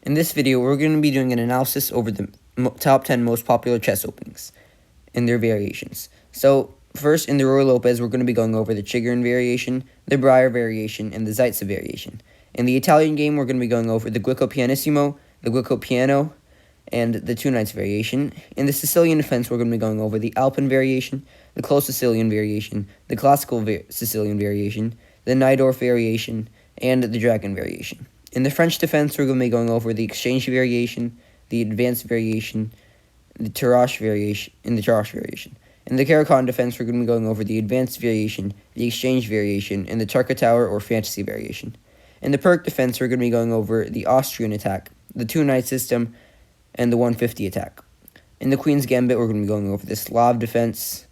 In this video, we're going to be doing an analysis over the top 10 most popular chess openings and their variations. So, first, in the Roy Lopez, we're going to be going over the Chigorin variation, the Breyer variation, and the Zaitsev variation. In the Italian game, we're going to be going over the Guico Pianissimo, the Guico Piano, and the Two Knights variation. In the Sicilian defense, we're going to be going over the Alpine variation, the close Sicilian variation, the classical Sicilian variation, the Najdorf variation, and the Dragon variation. In the French defense, we're going to be going over the exchange variation, the advanced variation, the triage variation. In the Caracal defense, we're going to be going over the advanced variation, the exchange variation, and the Tarka Tower or fantasy variation. In the Perk defense, we're going to be going over the Austrian Attack, the two-knight system, and the 150 attack. In the Queen's Gambit, we're going to be going over the Slav Defense,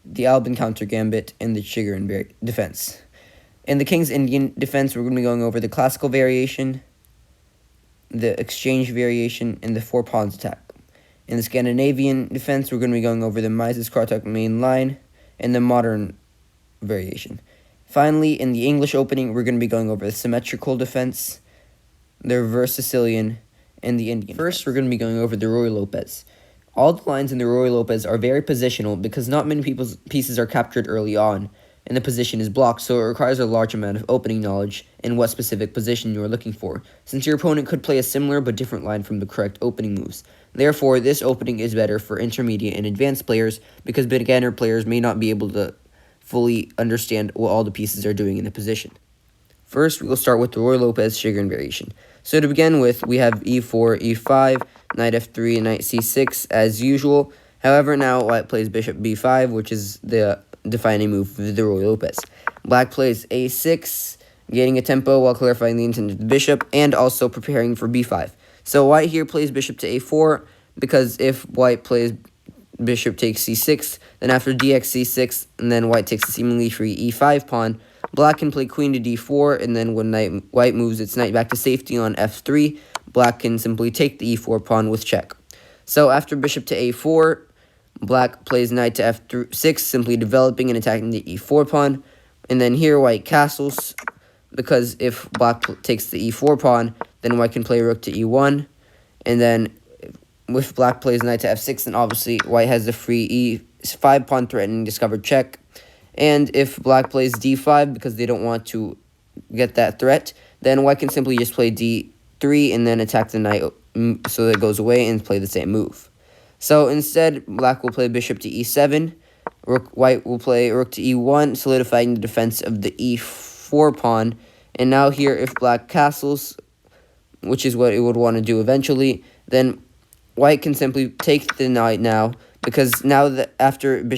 the Alban counter gambit, and the Chigorin defense. In the King's Indian defense, we're going to be going over the classical variation, the exchange variation, and the four pawns attack. In the Scandinavian defense, we're going to be going over the Mises Crosstalk main line and the modern variation. Finally, in the English opening, we're going to be going over the symmetrical defense, the reverse Sicilian, and the Indian. First, we're going to be going over the Roy Lopez. All the lines in the Roy Lopez are very positional because not many people's pieces are captured early on, and the position is blocked, so it requires a large amount of opening knowledge in what specific position you are looking for, since your opponent could play a similar but different line from the correct opening moves. Therefore, this opening is better for intermediate and advanced players because beginner players may not be able to fully understand what all the pieces are doing in the position. First, we will start with the Roy Lopez Chigorin variation. So to begin with, we have e4, e5, knight f3, and knight c6 as usual. However, now white plays bishop b5, which is the defining move for the Roy Lopez. Black plays a6, gaining a tempo while clarifying the intent of the bishop, and also preparing for b5. So white here plays bishop to a4, because if white plays bishop takes c6, then after dx c6, and then white takes a seemingly free e5 pawn, black can play queen to d4, and then when white moves its knight back to safety on f3, black can simply take the e4 pawn with check. So after bishop to a4, black plays knight to f6, simply developing and attacking the e4 pawn. And then here white castles, because if black takes the e4 pawn, then white can play rook to e1. And then if black plays knight to f6, then obviously white has the free e5 pawn threatening discovered check. And if black plays d5, because they don't want to get that threat, then white can simply just play d3 and then attack the knight so that it goes away and play the same move. So instead, black will play bishop to e7, white will play rook to e1, solidifying the defense of the e4 pawn. And now here, if black castles, which is what it would want to do eventually, then white can simply take the knight now, because now that after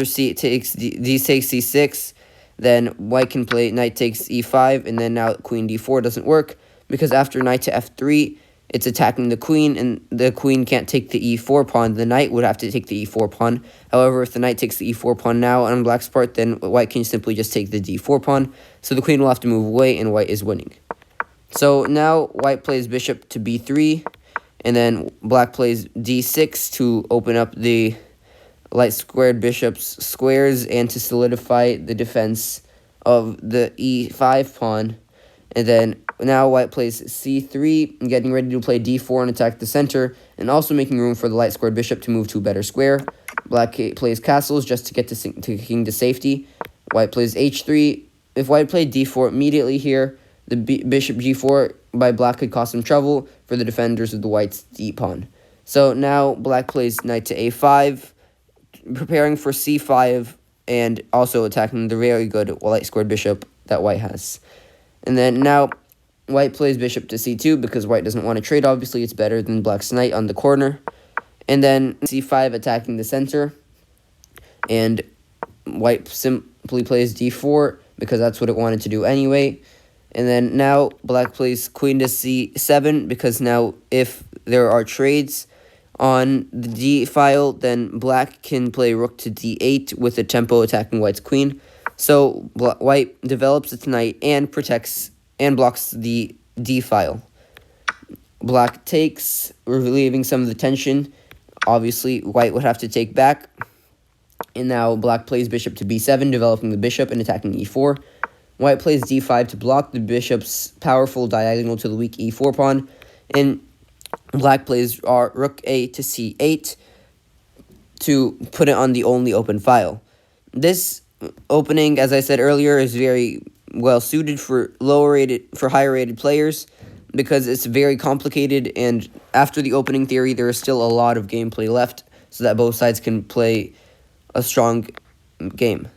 c takes d takes c6, then white can play knight takes e5, and then now queen d4 doesn't work, because after knight to f3, it's attacking the queen, and the queen can't take the e4 pawn. The knight would have to take the e4 pawn. However, if the knight takes the e4 pawn now on black's part, then white can simply just take the d4 pawn. So the queen will have to move away, and white is winning. So now white plays bishop to b3, and then black plays d6 to open up the light squared bishop's squares and to solidify the defense of the e5 pawn. And then now white plays c3, getting ready to play d4 and attack the center, and also making room for the light squared bishop to move to a better square. Black plays castles just to get to king to safety. White plays h3. If white played d4 immediately here, the bishop g4 by black could cause some trouble for the defenders of the white's d pawn. So now black plays knight to a5, preparing for c5, and also attacking the very good light squared bishop that white has. And then now white plays bishop to c2 because white doesn't want to trade. Obviously, it's better than black's knight on the corner. And then c5 attacking the center. And white simply plays d4 because that's what it wanted to do anyway. And then now black plays queen to c7 because now if there are trades on the d file, then black can play rook to d8 with a tempo attacking white's queen. So white develops its knight and protects and blocks the d file. Black takes, relieving some of the tension. Obviously, white would have to take back. And now black plays bishop to b7, developing the bishop and attacking e4. White plays d5 to block the bishop's powerful diagonal to the weak e4 pawn. and black plays rook a to c8 to put it on the only open file. This opening, as I said earlier, is very well suited for higher rated players because it's very complicated, and after the opening theory there is still a lot of gameplay left so that both sides can play a strong game.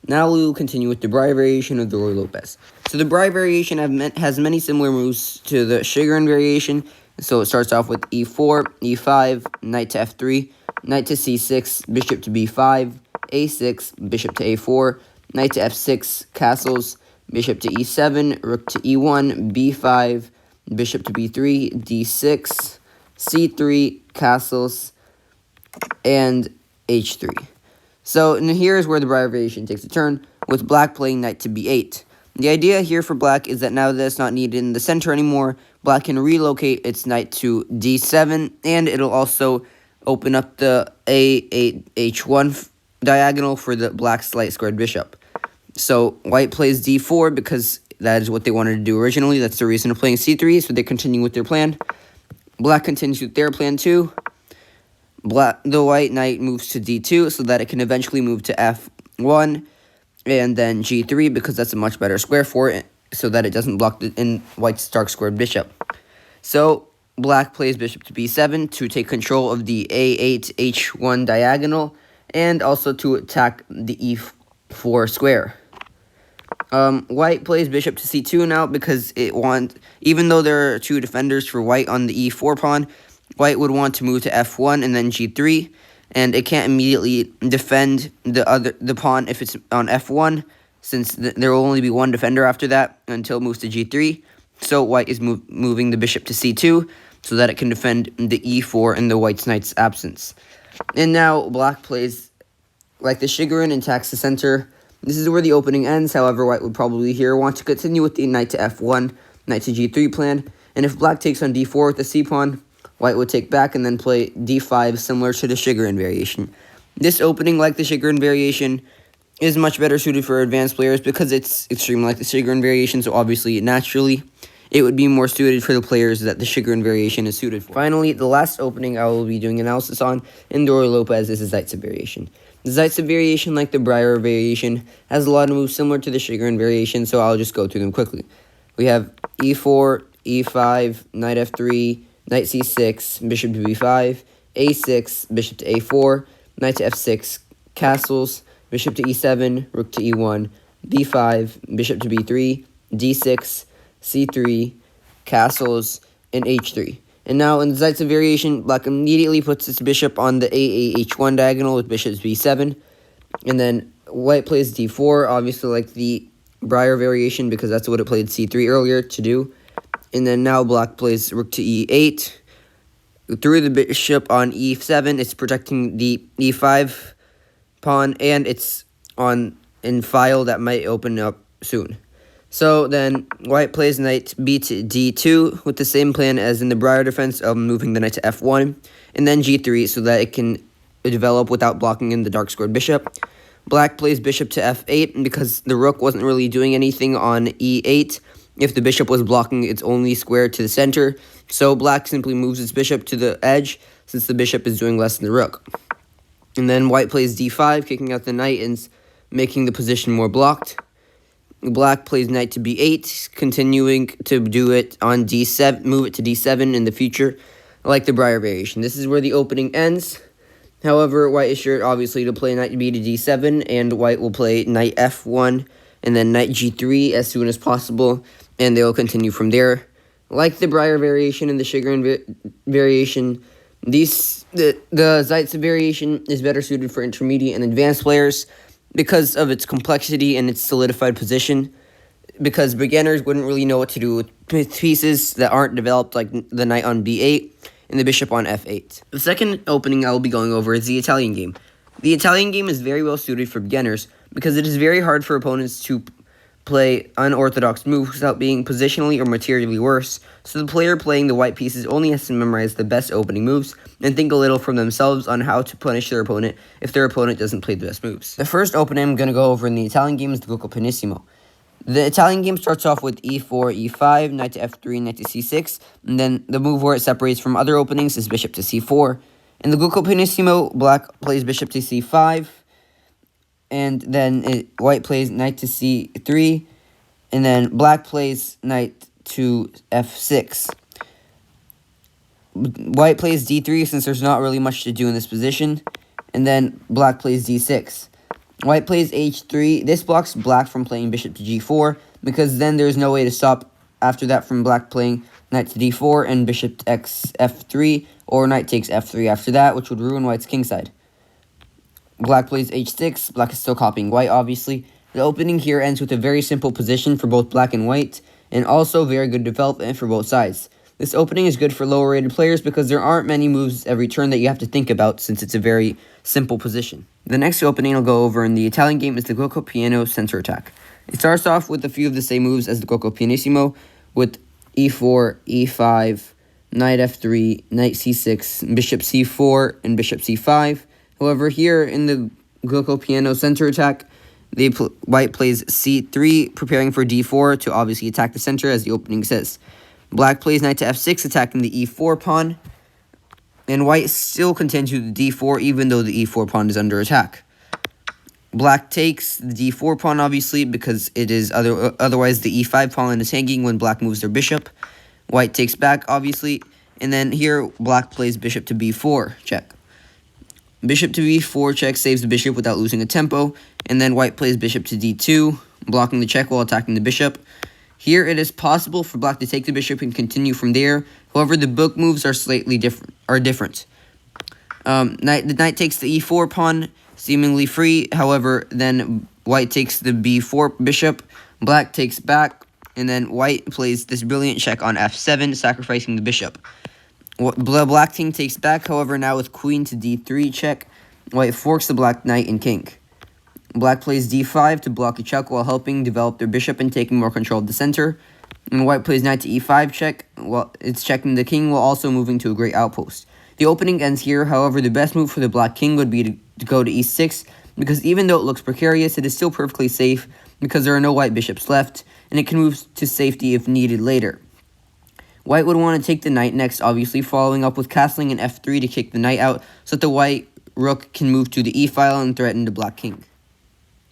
Now we will continue with the Briar variation of the Ruy Lopez. So the Briar variation has many similar moves to the Shigerin variation. So it starts off with e4, e5, knight to f3, knight to c6, bishop to b5, a6, bishop to a4, knight to f6, castles, bishop to e7, rook to e1, b5, bishop to b3, d6, c3, castles, and h3. So here's where the Briar variation takes a turn, with black playing knight to b8. The idea here for black is that now that it's not needed in the center anymore, black can relocate its knight to d7, and it'll also open up the a8 h1 diagonal for the black's light squared bishop. So white plays d4 because that is what they wanted to do originally. That's the reason of playing c3, so they continue with their plan. Black continues with their plan too. The white knight moves to d2 so that it can eventually move to f1 and then g3 because that's a much better square for it so that it doesn't block in white's dark squared bishop. So black plays bishop to b7 to take control of the a8 h1 diagonal and also to attack the e4 square. White plays bishop to c2 now because even though there are two defenders for white on the e4 pawn, white would want to move to f1 and then g3, and it can't immediately defend the pawn if it's on f1, since there will only be one defender after that until it moves to g3. So white is moving the bishop to c2 so that it can defend the e4 in the white's knight's absence. And now black plays like the Shigerin and attacks the center. This is where the opening ends. However, white would probably here want to continue with the knight to f1, knight to g3 plan. And if black takes on d4 with the c-pawn, white would take back and then play d5 similar to the Shigerin variation. This opening, like the Shigerin variation, is much better suited for advanced players because it's extremely like the Shigerin variation, so obviously, naturally, it would be more suited for the players that the Shigerin variation is suited for. Finally, the last opening I will be doing analysis on in the Ruy Lopez is the Zaitsev variation. The Zaitsev variation, like the Briar variation, has a lot of moves similar to the Shigerin variation, so I'll just go through them quickly. We have e4, e5, knight f3, knight c6, bishop to b5, a6, bishop to a4, knight to f6, castles, bishop to e7, rook to e1, b5, bishop to b3, d6, c3, castles, and h3. And now in the Zaitsev variation, black immediately puts its bishop on the a8h1 diagonal with bishop b7. And then white plays d4, obviously like the Briar variation, because that's what it played c3 earlier to do. And then now black plays rook to e8. Through the bishop on e7, it's protecting the e5 pawn, and it's in file that might open up soon. So then white plays knight b to d2 with the same plan as in the Briar defense of moving the knight to f1, and then g3 so that it can develop without blocking in the dark squared bishop. Black plays bishop to f8 because the rook wasn't really doing anything on e8 if the bishop was blocking its only square to the center. So black simply moves its bishop to the edge since the bishop is doing less than the rook. And then white plays d5, kicking out the knight and making the position more blocked. Black plays knight to b8, continuing to do it on d7, move it to d7 in the future, like the Briar variation. This is where the opening ends. However, white is sure, obviously, to play knight b to d7, and white will play knight f1, and then knight g3 as soon as possible, and they will continue from there. Like the Briar variation and the Shigerin variation, the Zaitsev variation is better suited for intermediate and advanced players because of its complexity and its solidified position, because beginners wouldn't really know what to do with pieces that aren't developed, like the knight on b8 and the bishop on f8. The second opening I will be going over is the Italian game. The Italian game is very well suited for beginners because it is very hard for opponents to play unorthodox moves without being positionally or materially worse, so the player playing the white pieces only has to memorize the best opening moves and think a little from themselves on how to punish their opponent if their opponent doesn't play the best moves. The first opening I'm going to go over in the Italian game is the Goku Pianissimo. The Italian game starts off with e4, e5, knight to f3, knight to c6, and then the move where it separates from other openings is bishop to c4. In the Goku Pianissimo, black plays bishop to c5, and then white plays knight to c3, and then black plays knight to f6. White plays d3 since there's not really much to do in this position, and then black plays d6. White plays h3. This blocks black from playing bishop to g4, because then there's no way to stop after that from black playing knight to d4 and bishop to f3, or knight takes f3 after that, which would ruin white's kingside. Black plays h6. Black is still copying white, obviously. The opening here ends with a very simple position for both black and white, and also very good development for both sides. This opening is good for lower rated players because there aren't many moves every turn that you have to think about since it's a very simple position. The next opening I'll go over in the Italian game is the Goku Piano center attack. It starts off with a few of the same moves as the Goku Pianissimo, with e4, e5, knight f3, knight c6, bishop c4, and bishop c5. However, here in the Goku Piano center attack, white plays c3, preparing for d4 to obviously attack the center, as the opening says. Black plays knight to f6, attacking the e4 pawn, and white still continues with the d4, even though the e4 pawn is under attack. Black takes the d4 pawn, obviously, because it is otherwise the e5 pawn is hanging when black moves their bishop. White takes back, obviously, and then here black plays bishop to b4 check. Bishop to b4 check saves the bishop without losing a tempo, and then white plays bishop to d2, blocking the check while attacking the bishop. Here it is possible for black to take the bishop and continue from there. However, the book moves are slightly different. The knight takes the e4 pawn, seemingly free. However, then white takes the b4 bishop, black takes back, and then white plays this brilliant check on f7, sacrificing the bishop. Black king takes back. However, now with queen to d3 check, white forks the black knight and king. Black plays d5 to block the check while helping develop their bishop and taking more control of the center. And white plays knight to e5 check, while it's checking the king while also moving to a great outpost. The opening ends here. However, the best move for the black king would be to go to e6, because even though it looks precarious, it is still perfectly safe because there are no white bishops left, and it can move to safety if needed later. White would want to take the knight next, obviously, following up with castling an f3 to kick the knight out so that the white rook can move to the e-file and threaten the black king.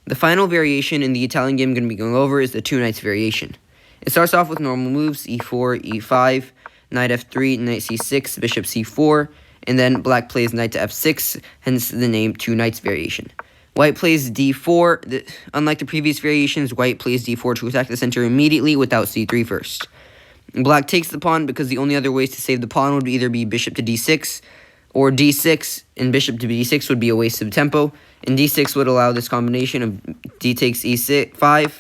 The final variation in the Italian game I'm going to be going over is the two knights variation. It starts off with normal moves, e4, e5, knight f3, knight c6, bishop c4, and then black plays knight to f6, hence the name two knights variation. White plays d4. Unlike the previous variations, white plays d4 to attack the center immediately without c3 first. Black takes the pawn because the only other ways to save the pawn would either be bishop to d6 or d6, and bishop to b6 would be a waste of tempo, and d6 would allow this combination of d takes e5,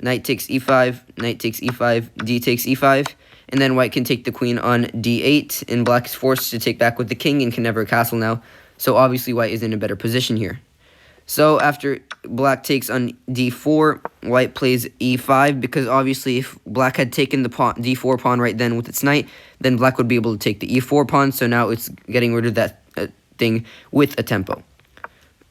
knight takes e5, knight takes e5, d takes e5, and then white can take the queen on d8, and black is forced to take back with the king and can never castle now, so obviously white is in a better position here. So after black takes on d4, white plays e5, because obviously if black had taken the d4 pawn right then with its knight, then black would be able to take the e4 pawn, so now it's getting rid of that thing with a tempo.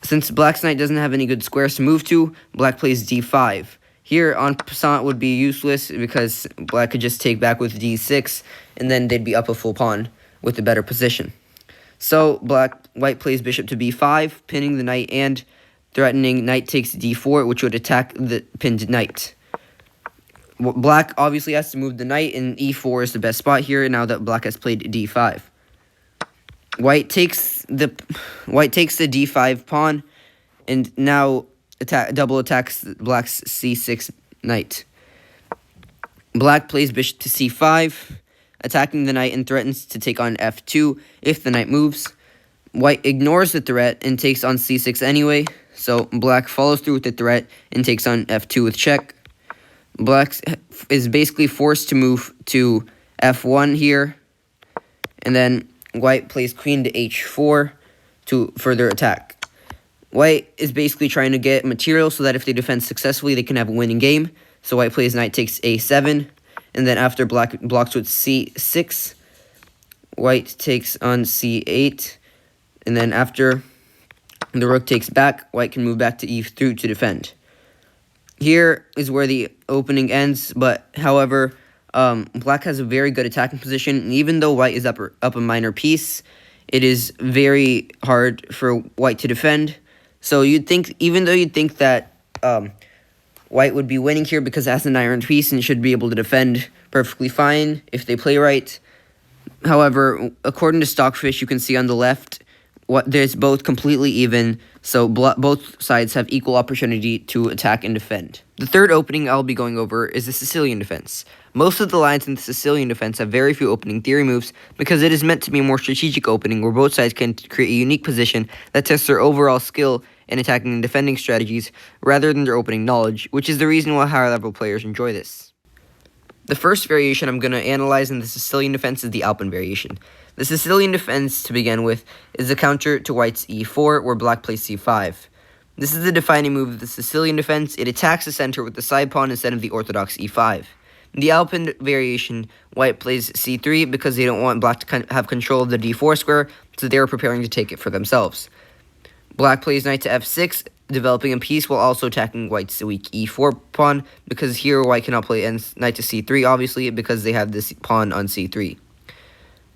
Since black's knight doesn't have any good squares to move to, black plays d5. Here, en passant would be useless because black could just take back with d6, and then they'd be up a full pawn with a better position. So white plays bishop to b5, pinning the knight and threatening knight takes d4, which would attack the pinned knight. Black obviously has to move the knight, and e4 is the best spot here now that black has played d5. White takes the d5 pawn, and now double attacks black's c6 knight. Black plays bishop to c5, attacking the knight and threatens to take on f2 if the knight moves. White ignores the threat and takes on c6 anyway, so black follows through with the threat and takes on f2 with check. Black is basically forced to move to f1 here, and then white plays queen to h4 to further attack. White is basically trying to get material so that if they defend successfully, they can have a winning game. So white plays knight takes a7, and then after black blocks with c6, white takes on c8, and then after the rook takes back, white can move back to e3 to defend. Here is where the opening ends, but however, black has a very good attacking position, and even though white is up a minor piece, it is very hard for white to defend. So you'd think, even though you'd think that white would be winning here because it has an iron piece and should be able to defend perfectly fine if they play right. However, according to Stockfish, you can see on the left, there's both completely even, so both sides have equal opportunity to attack and defend. The third opening I'll be going over is the Sicilian Defense. Most of the lines in the Sicilian Defense have very few opening theory moves because it is meant to be a more strategic opening where both sides can create a unique position that tests their overall skill in attacking and defending strategies rather than their opening knowledge, which is the reason why higher level players enjoy this. The first variation I'm going to analyze in the Sicilian Defense is the Alpine variation. The Sicilian Defense, to begin with, is a counter to white's e4, where black plays c5. This is the defining move of the Sicilian Defense. It attacks the center with the side pawn instead of the orthodox e5. In the Alpine variation, white plays c3 because they don't want black to have control of the d4 square, so they are preparing to take it for themselves. Black plays knight to f6, developing a piece while also attacking white's weak e4 pawn, because here white cannot play knight to c3, obviously, because they have this pawn on c3.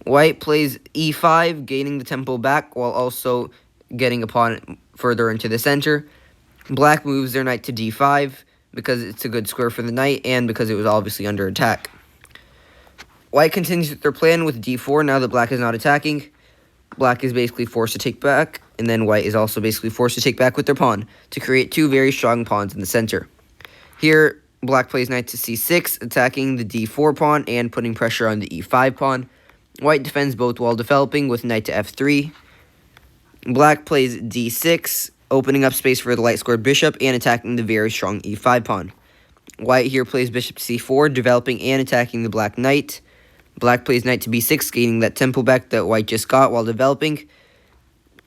White plays e5, gaining the tempo back while also getting a pawn further into the center. Black moves their knight to d5 because it's a good square for the knight and because it was obviously under attack. White continues with their plan with d4 now that black is not attacking. Black is basically forced to take back, and then white is also basically forced to take back with their pawn to create two very strong pawns in the center. Here, black plays knight to c6, attacking the d4 pawn and putting pressure on the e5 pawn. White defends both while developing with knight to f3. Black plays d6, opening up space for the light-squared bishop and attacking the very strong e5 pawn. White here plays bishop to c4, developing and attacking the black knight. Black plays knight to b6, gaining that tempo back that white just got while developing.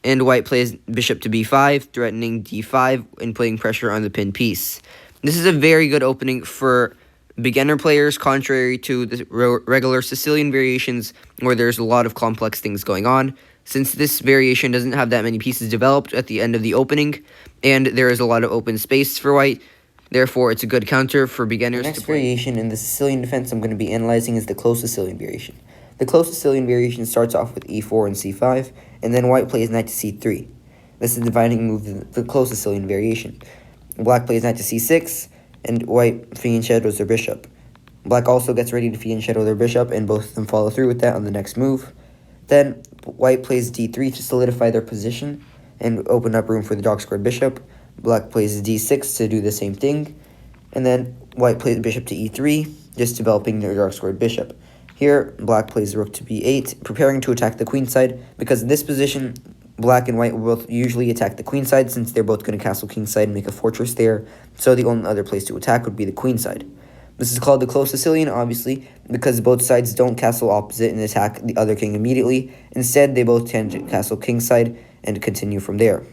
And white plays bishop to b5, threatening d5 and putting pressure on the pinned piece. This is a very good opening for beginner players, contrary to the regular Sicilian variations where there's a lot of complex things going on. Since this variation doesn't have that many pieces developed at the end of the opening, and there is a lot of open space for white, therefore it's a good counter for beginners to play. The next variation in the Sicilian Defense I'm going to be analyzing is the close Sicilian variation. The close Sicilian variation starts off with e4 and c5, and then white plays knight to c3. This is the dividing move of the close Sicilian variation. Black plays knight to c6, and white fianchettos their bishop. Black also gets ready to fianchetto their bishop, and both of them follow through with that on the next move. Then white plays d3 to solidify their position and open up room for the dark-squared bishop. Black plays d6 to do the same thing. And then white plays bishop to e3, just developing their dark-squared bishop. Here, black plays rook to b8, preparing to attack the queen side, because in this position, black and white will both usually attack the queen side since they're both going to castle king side and make a fortress there, so the only other place to attack would be the queen side. This is called the close Sicilian, obviously, because both sides don't castle opposite and attack the other king immediately. Instead, they both tend to castle king side and continue from there.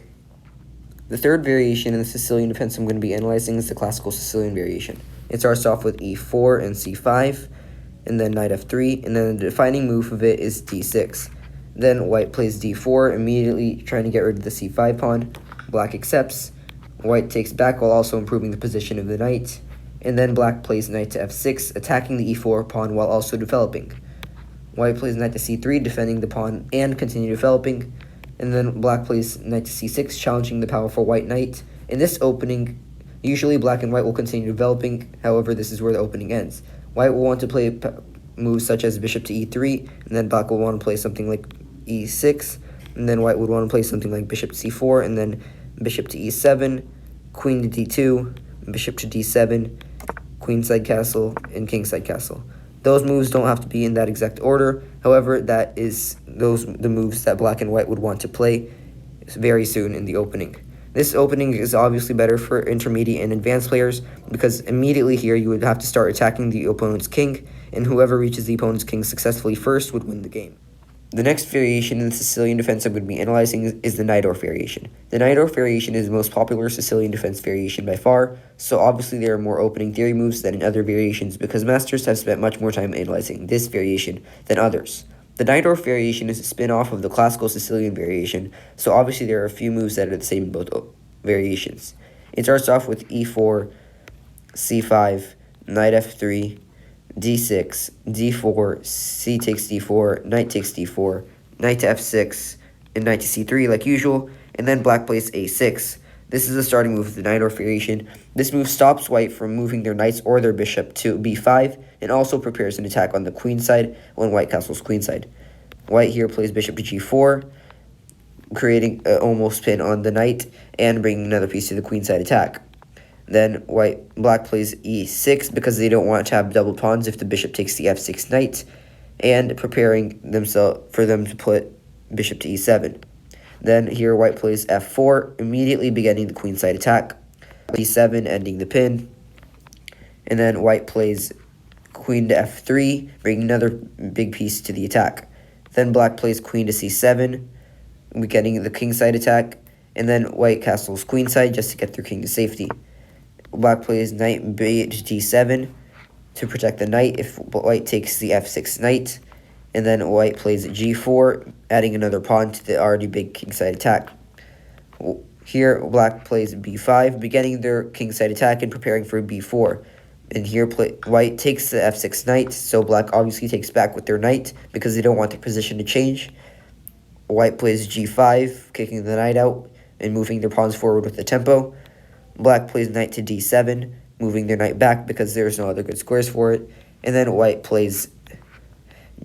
The third variation in the Sicilian defense I'm going to be analyzing is the classical Sicilian variation. It starts off with e4 and c5, and then knight f3, and then the defining move of it is d6. Then white plays d4, immediately trying to get rid of the c5 pawn. Black accepts. White takes back while also improving the position of the knight. And then black plays knight to f6, attacking the e4 pawn while also developing. White plays knight to c3, defending the pawn and continue developing. And then black plays knight to c6, challenging the powerful white knight. In this opening, usually black and white will continue developing, however, this is where the opening ends. White will want to play moves such as bishop to e3, and then black will want to play something like e6, and then white would want to play something like bishop to c4, and then bishop to e7, queen to d2, bishop to d7, queenside castle, and kingside castle. Those moves don't have to be in that exact order. However, that is the moves that black and white would want to play very soon in the opening. This opening is obviously better for intermediate and advanced players because immediately here you would have to start attacking the opponent's king, and whoever reaches the opponent's king successfully first would win the game. The next variation in the Sicilian defense I'm going to be analyzing is the Najdorf variation. The Najdorf variation is the most popular Sicilian defense variation by far, so obviously there are more opening theory moves than in other variations because masters have spent much more time analyzing this variation than others. The Najdorf variation is a spin-off of the classical Sicilian variation, so obviously there are a few moves that are the same in both variations. It starts off with e4 c5, knight f3, d6, d4, c takes d4, knight takes d4, knight to f6, and knight to c3 like usual, and then black plays a6. This is the starting move of the Najdorf variation. This move stops white from moving their knights or their bishop to b5, and also prepares an attack on the queen side when white castles queenside. White here plays bishop to g4, creating an almost pin on the knight, and bringing another piece to the queenside attack. Then black plays e6 because they don't want to have double pawns if the bishop takes the f6 knight, and preparing themselves for them to put bishop to e7. Then here white plays f4, immediately beginning the queenside attack. e7 ending the pin. And then white plays queen to f3, bringing another big piece to the attack. Then black plays queen to c7, beginning the kingside attack. And then white castles queenside just to get their king to safety. Black plays knight b to d7 to protect the knight if white takes the f6 knight. And then white plays g4, adding another pawn to the already big kingside attack. Here, black plays b5, beginning their kingside attack and preparing for b4. And here, white takes the f6 knight, so black obviously takes back with their knight because they don't want their position to change. White plays g5, kicking the knight out and moving their pawns forward with the tempo. Black plays knight to d7, moving their knight back because there's no other good squares for it. And then white plays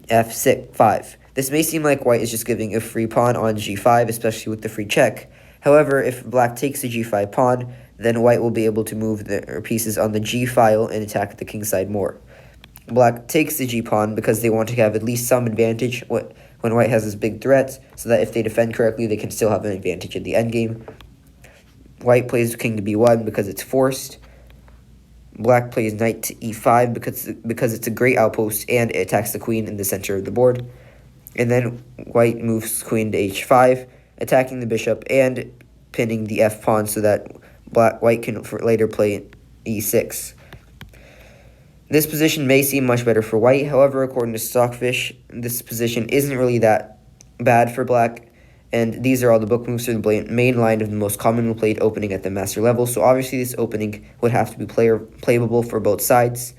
f5. This may seem like white is just giving a free pawn on g5, especially with the free check. However, if black takes the g5 pawn, then white will be able to move their pieces on the g file and attack the kingside more. Black takes the g pawn because they want to have at least some advantage when white has this big threat, so that if they defend correctly, they can still have an advantage in the endgame. White plays king to b1 because it's forced. Black plays knight to e5 because it's a great outpost and it attacks the queen in the center of the board. And then white moves queen to h5, attacking the bishop and pinning the f pawn so that white can later play e6. This position may seem much better for white. However, according to Stockfish, this position isn't really that bad for black. And these are all the book moves for the main line of the most commonly played opening at the master level. So obviously this opening would have to be playable for both sides.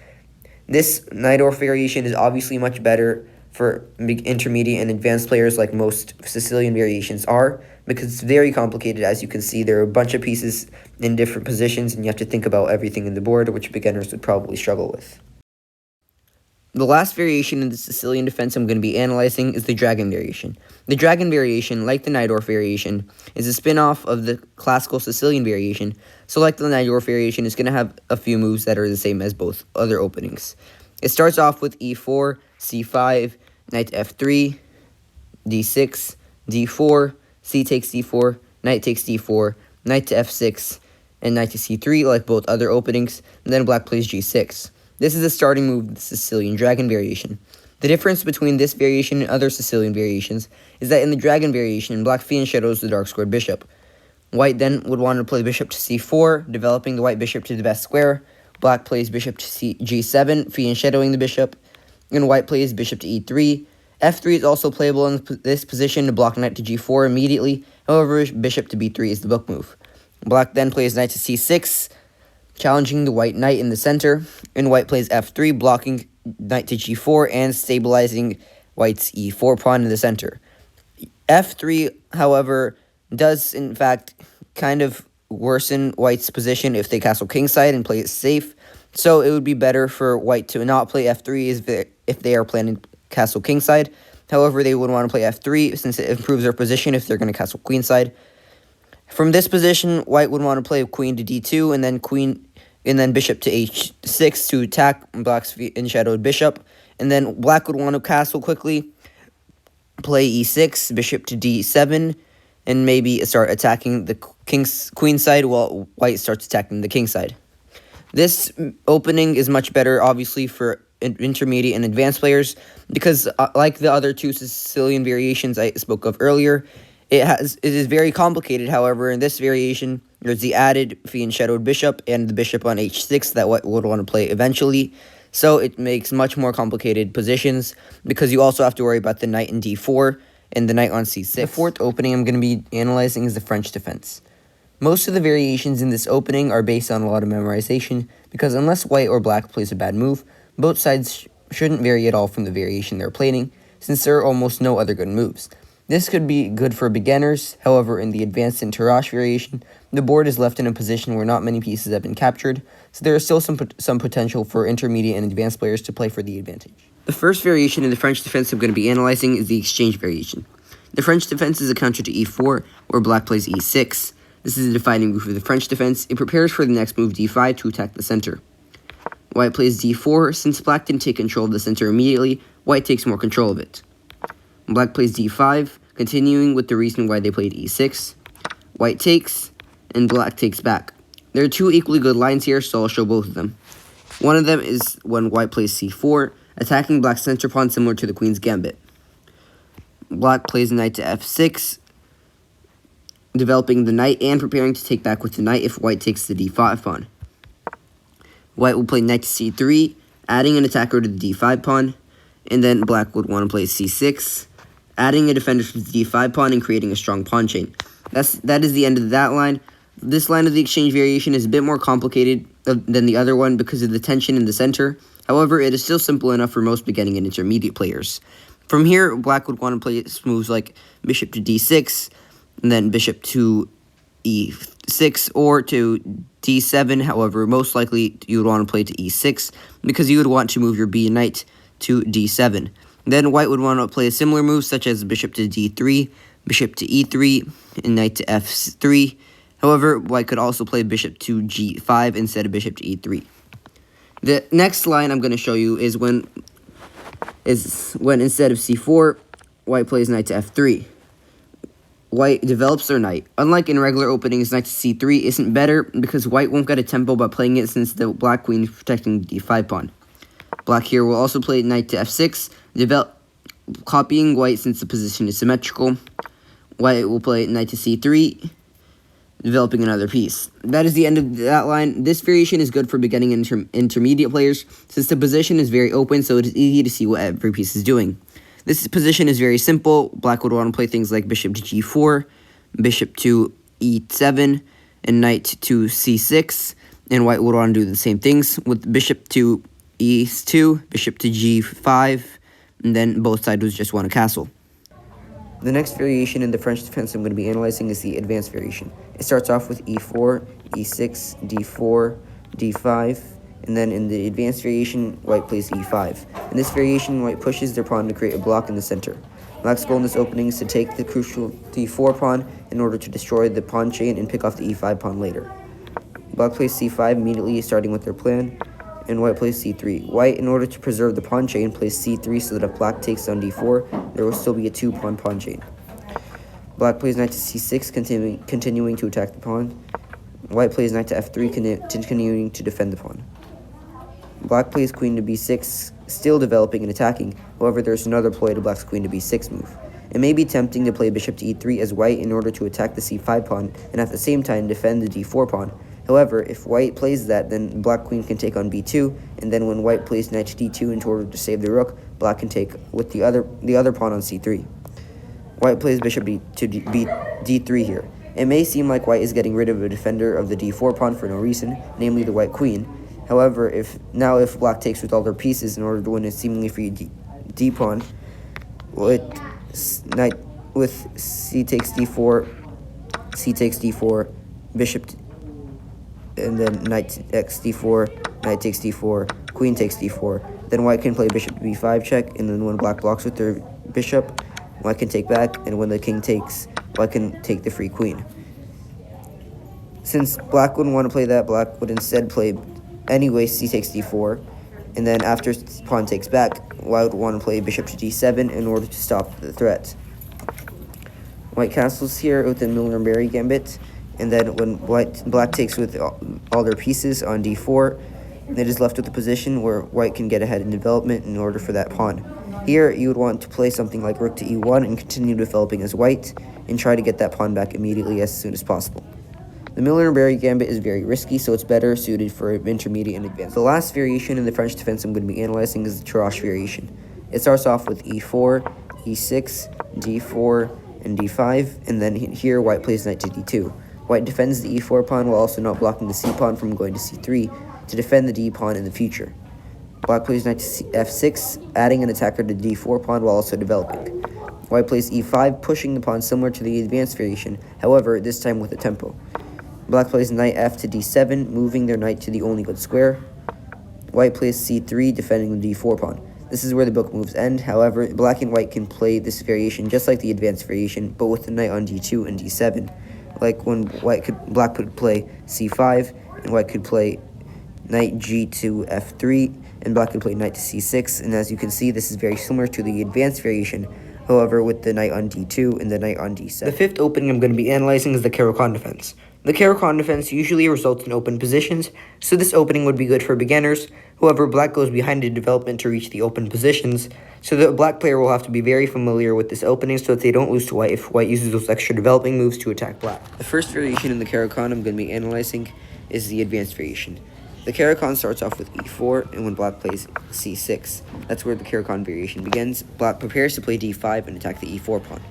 This Najdorf variation is obviously much better for intermediate and advanced players like most Sicilian variations are, because it's very complicated. As you can see, there are a bunch of pieces in different positions, and you have to think about everything in the board, which beginners would probably struggle with. The last variation in the Sicilian defense I'm going to be analyzing is the dragon variation. The dragon variation, like the Najdorf variation, is a spin-off of the classical Sicilian variation, so like the Najdorf variation, it's going to have a few moves that are the same as both other openings. It starts off with e4, c5, knight to f3, d6, d4, c takes d4, knight takes d4, knight to f6, and knight to c3 like both other openings, and then black plays g6. This is the starting move of the Sicilian dragon variation. The difference between this variation and other Sicilian variations is that in the dragon variation, black fiend shadows the dark squared bishop. White then would want to play bishop to c4, developing the white bishop to the best square. Black plays bishop to g7, fiend shadowing the bishop, and white plays bishop to e3. f3 is also playable in this position to block knight to g4 immediately. However, bishop to b3 is the book move. Black then plays knight to c6, challenging the white knight in the center, and white plays f3, blocking knight to g4 and stabilizing white's e4 pawn in the center. f3, however, does in fact kind of worsen white's position if they castle kingside and play it safe, so it would be better for white to not play f3 if they are planning castle kingside. However, they would want to play f3 since it improves their position if they're going to castle queenside. From this position, white would want to play queen to d2 and then bishop to h6 to attack black's in-shadowed bishop. And then black would want to castle quickly, play e6, bishop to d7, and maybe start attacking the queen side while white starts attacking the king side. This opening is much better, obviously, for intermediate and advanced players because, like the other two Sicilian variations I spoke of earlier, it is very complicated. However, in this variation, there's the added fiend shadowed bishop and the bishop on h6 that white would want to play eventually. So it makes much more complicated positions because you also have to worry about the knight in d4 and the knight on c6. The fourth opening I'm going to be analyzing is the French defense. Most of the variations in this opening are based on a lot of memorization, because unless white or black plays a bad move, both sides shouldn't vary at all from the variation they're playing, since there are almost no other good moves. This could be good for beginners. However, in the advanced and triage variation, the board is left in a position where not many pieces have been captured, so there is still some potential for intermediate and advanced players to play for the advantage. The first variation in the French defense I'm going to be analyzing is the exchange variation. The French defense is a counter to e4, where black plays e6. This is a defining move for the French defense. It prepares for the next move d5 to attack the center. White plays d4. Since black didn't take control of the center immediately, white takes more control of it. Black plays d5, continuing with the reason why they played e6. White takes, and black takes back. There are two equally good lines here, so I'll show both of them. One of them is when white plays c4, attacking black's center pawn similar to the queen's gambit. Black plays knight to f6, developing the knight and preparing to take back with the knight if white takes the d5 pawn. White will play knight to c3, adding an attacker to the d5 pawn, and then black would want to play c6, adding a defender to the d5 pawn and creating a strong pawn chain. That is the end of that line. This line of the exchange variation is a bit more complicated than the other one because of the tension in the center. However, it is still simple enough for most beginning and intermediate players. From here, black would want to play moves like bishop to d6, and then bishop to e6, or to d7. However, most likely you would want to play to e6, because you would want to move your b knight to d7. Then white would want to play a similar move, such as bishop to d3, bishop to e3, and knight to f3. However, white could also play bishop to g5 instead of bishop to e3. The next line I'm going to show you is when instead of c4, white plays knight to f3. White develops their knight. Unlike in regular openings, knight to c3 isn't better because white won't get a tempo by playing it since the black queen is protecting the d5 pawn. Black here will also play knight to f6, copying white since the position is symmetrical. White will play knight to c3, developing another piece. That is the end of that line. This variation is good for beginning and intermediate players since the position is very open, so it is easy to see what every piece is doing. This position is very simple. Black would want to play things like bishop to g4, bishop to e7, and knight to c6, and white would want to do the same things with bishop to e2, bishop to g5, and then both sides would just want a castle. The next variation in the French defense I'm going to be analyzing is the advanced variation. It starts off with e4, e6, d4, d5, and then in the advanced variation, white plays e5. In this variation, white pushes their pawn to create a block in the center. Black's goal in this opening is to take the crucial d4 pawn in order to destroy the pawn chain and pick off the e5 pawn later. Black plays c5 immediately, starting with their plan, and white plays c3. White, in order to preserve the pawn chain, plays c3 so that if black takes on d4, there will still be a two-pawn pawn chain. Black plays knight to c6, continuing to attack the pawn. White plays knight to f3, continuing to defend the pawn. Black plays queen to b6, still developing and attacking. However, there's another ploy to black's queen to b6 move. It may be tempting to play bishop to e3 as white in order to attack the c5 pawn and at the same time defend the d4 pawn. However, if white plays that, then black queen can take on b2, and then when white plays knight to d2 in order to save the rook, black can take with the other pawn on c3. White plays bishop to d3 here. It may seem like white is getting rid of a defender of the d4 pawn for no reason, namely the white queen. However, if black takes with all their pieces in order to win a seemingly free d pawn, with c takes d4, bishop and then knight x d4, knight takes d4, queen takes d4. Then white can play bishop to b5 check, and then when black blocks with their bishop, white can take back, and when the king takes, white can take the free queen. Since black wouldn't want to play that, black would instead play anyway c takes d4, and then after pawn takes back, white would want to play bishop to d7 in order to stop the threat. White castles here with the Milner-Berry gambit, and then when black takes with all their pieces on d4, it is left with a position where white can get ahead in development in order for that pawn. Here, you would want to play something like rook to e1 and continue developing as white, and try to get that pawn back immediately as soon as possible. The Milner-Berry gambit is very risky, so it's better suited for intermediate and advanced. The last variation in the French defense I'm going to be analyzing is the triage variation. It starts off with e4, e6, d4, and d5, and then here white plays knight to d2. White defends the e4 pawn while also not blocking the c pawn from going to c3 to defend the d pawn in the future. Black plays knight to f6, adding an attacker to the d4 pawn while also developing. White plays e5, pushing the pawn similar to the advanced variation, however, this time with a tempo. Black plays knight f to d7, moving their knight to the only good square. White plays c3, defending the d4 pawn. This is where the book moves end. However, black and white can play this variation just like the advanced variation, but with the knight on d2 and d7. Like when black could play c5, and white could play knight g2 f3, and black could play knight to c6. And as you can see, this is very similar to the advanced variation, however, with the knight on d2 and the knight on d7. The fifth opening I'm going to be analyzing is the Caro-Kann defense. The Caro-Kann defense usually results in open positions, so this opening would be good for beginners. However, black goes behind in development to reach the open positions, so the black player will have to be very familiar with this opening so that they don't lose to white if white uses those extra developing moves to attack black. The first variation in the Caro-Kann I'm going to be analyzing is the advanced variation. The Caro-Kann starts off with e4, and when black plays c6, that's where the Caro-Kann variation begins. Black prepares to play d5 and attack the e4 pawn.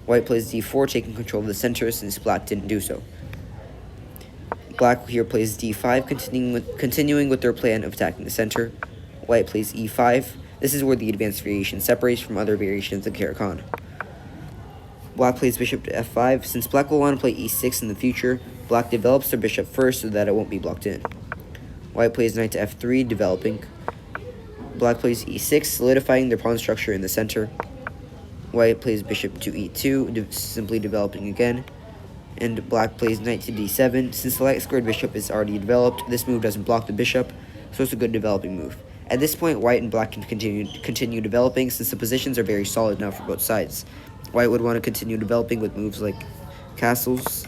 White plays d4, taking control of the center since black didn't do so. Black here plays d5, continuing with their plan of attacking the center. White plays e5. This is where the advanced variation separates from other variations of Caro-Kann. Black plays bishop to f5. Since black will want to play e6 in the future, black develops their bishop first so that it won't be blocked in. White plays knight to f3, developing. Black plays e6, solidifying their pawn structure in the center. White plays bishop to e2, simply developing again. And black plays knight to d7. Since the light squared bishop is already developed, this move doesn't block the bishop, so it's a good developing move. At this point, white and black can continue developing since the positions are very solid now for both sides. White would want to continue developing with moves like castles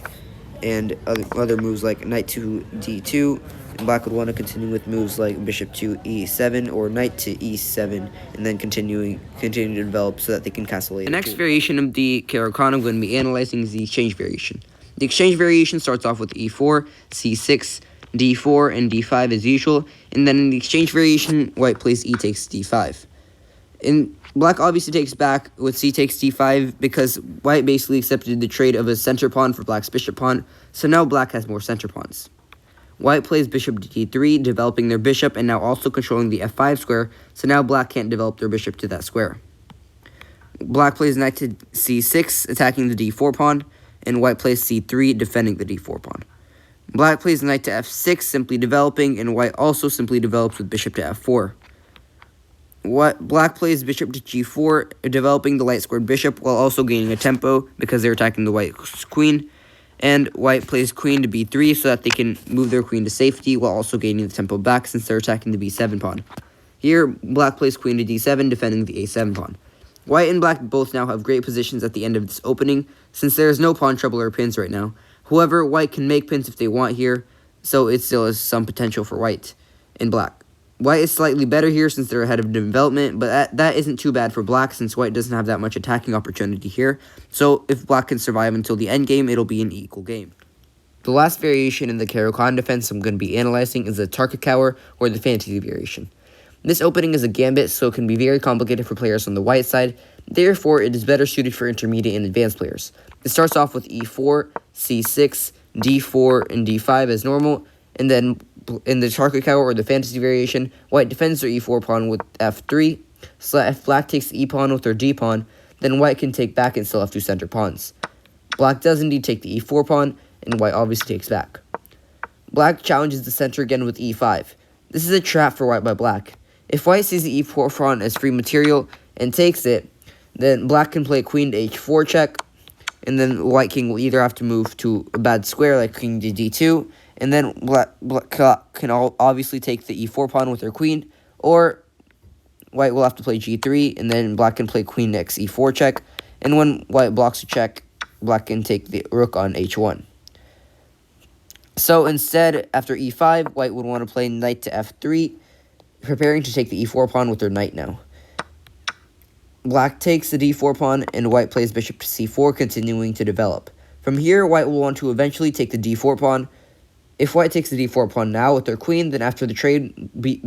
and other moves like knight to d2, and black would want to continue with moves like bishop to e7 or knight to e7, and then continue to develop so that they can castle later. The next variation of the Caro-Kann I'm going to be analyzing is the exchange variation. The exchange variation starts off with e4, c6, d4, and d5 as usual, and then in the exchange variation, white plays e takes d5. And black obviously takes back with c takes d5 because white basically accepted the trade of a center pawn for black's bishop pawn, so now black has more center pawns. White plays bishop to d3, developing their bishop and now also controlling the f5 square, so now black can't develop their bishop to that square. Black plays knight to c6, attacking the d4 pawn, and white plays c3, defending the d4 pawn. Black plays knight to f6, simply developing, and white also simply develops with bishop to f4. Black plays bishop to g4, developing the light squared bishop while also gaining a tempo because they're attacking the white's queen. And white plays queen to b3 so that they can move their queen to safety while also gaining the tempo back since they're attacking the b7 pawn. Here, black plays queen to d7, defending the a7 pawn. White and black both now have great positions at the end of this opening since there is no pawn trouble or pins right now. However, white can make pins if they want here, so it still has some potential for white and black. White is slightly better here since they're ahead of development, but that isn't too bad for black since white doesn't have that much attacking opportunity here. So if black can survive until the end game, it'll be an equal game. The last variation in the Caro-Kann defense I'm going to be analyzing is the Tarka-Cower or the fantasy variation. This opening is a gambit, so it can be very complicated for players on the white side. Therefore, it is better suited for intermediate and advanced players. It starts off with e4, c6, d4, and d5 as normal, and then in the Tarka-Cower or the fantasy variation, white defends their e4 pawn with f3, so that if black takes the e pawn with their d pawn, then white can take back and still have two center pawns. Black does indeed take the e4 pawn, and white obviously takes back. Black challenges the center again with e5. This is a trap for white by black. If white sees the e4 pawn as free material and takes it, then black can play queen to h4 check, and then white king will either have to move to a bad square like king to d2, and then black can obviously take the e4 pawn with their queen, or white will have to play g3, and then black can play queen next e4 check, and when white blocks a check, black can take the rook on h1. So instead, after e5, white would want to play knight to f3, preparing to take the e4 pawn with their knight now. Black takes the d4 pawn, and white plays bishop to c4, continuing to develop. From here, white will want to eventually take the d4 pawn. If white takes the d4 pawn now with their queen, then after the trade,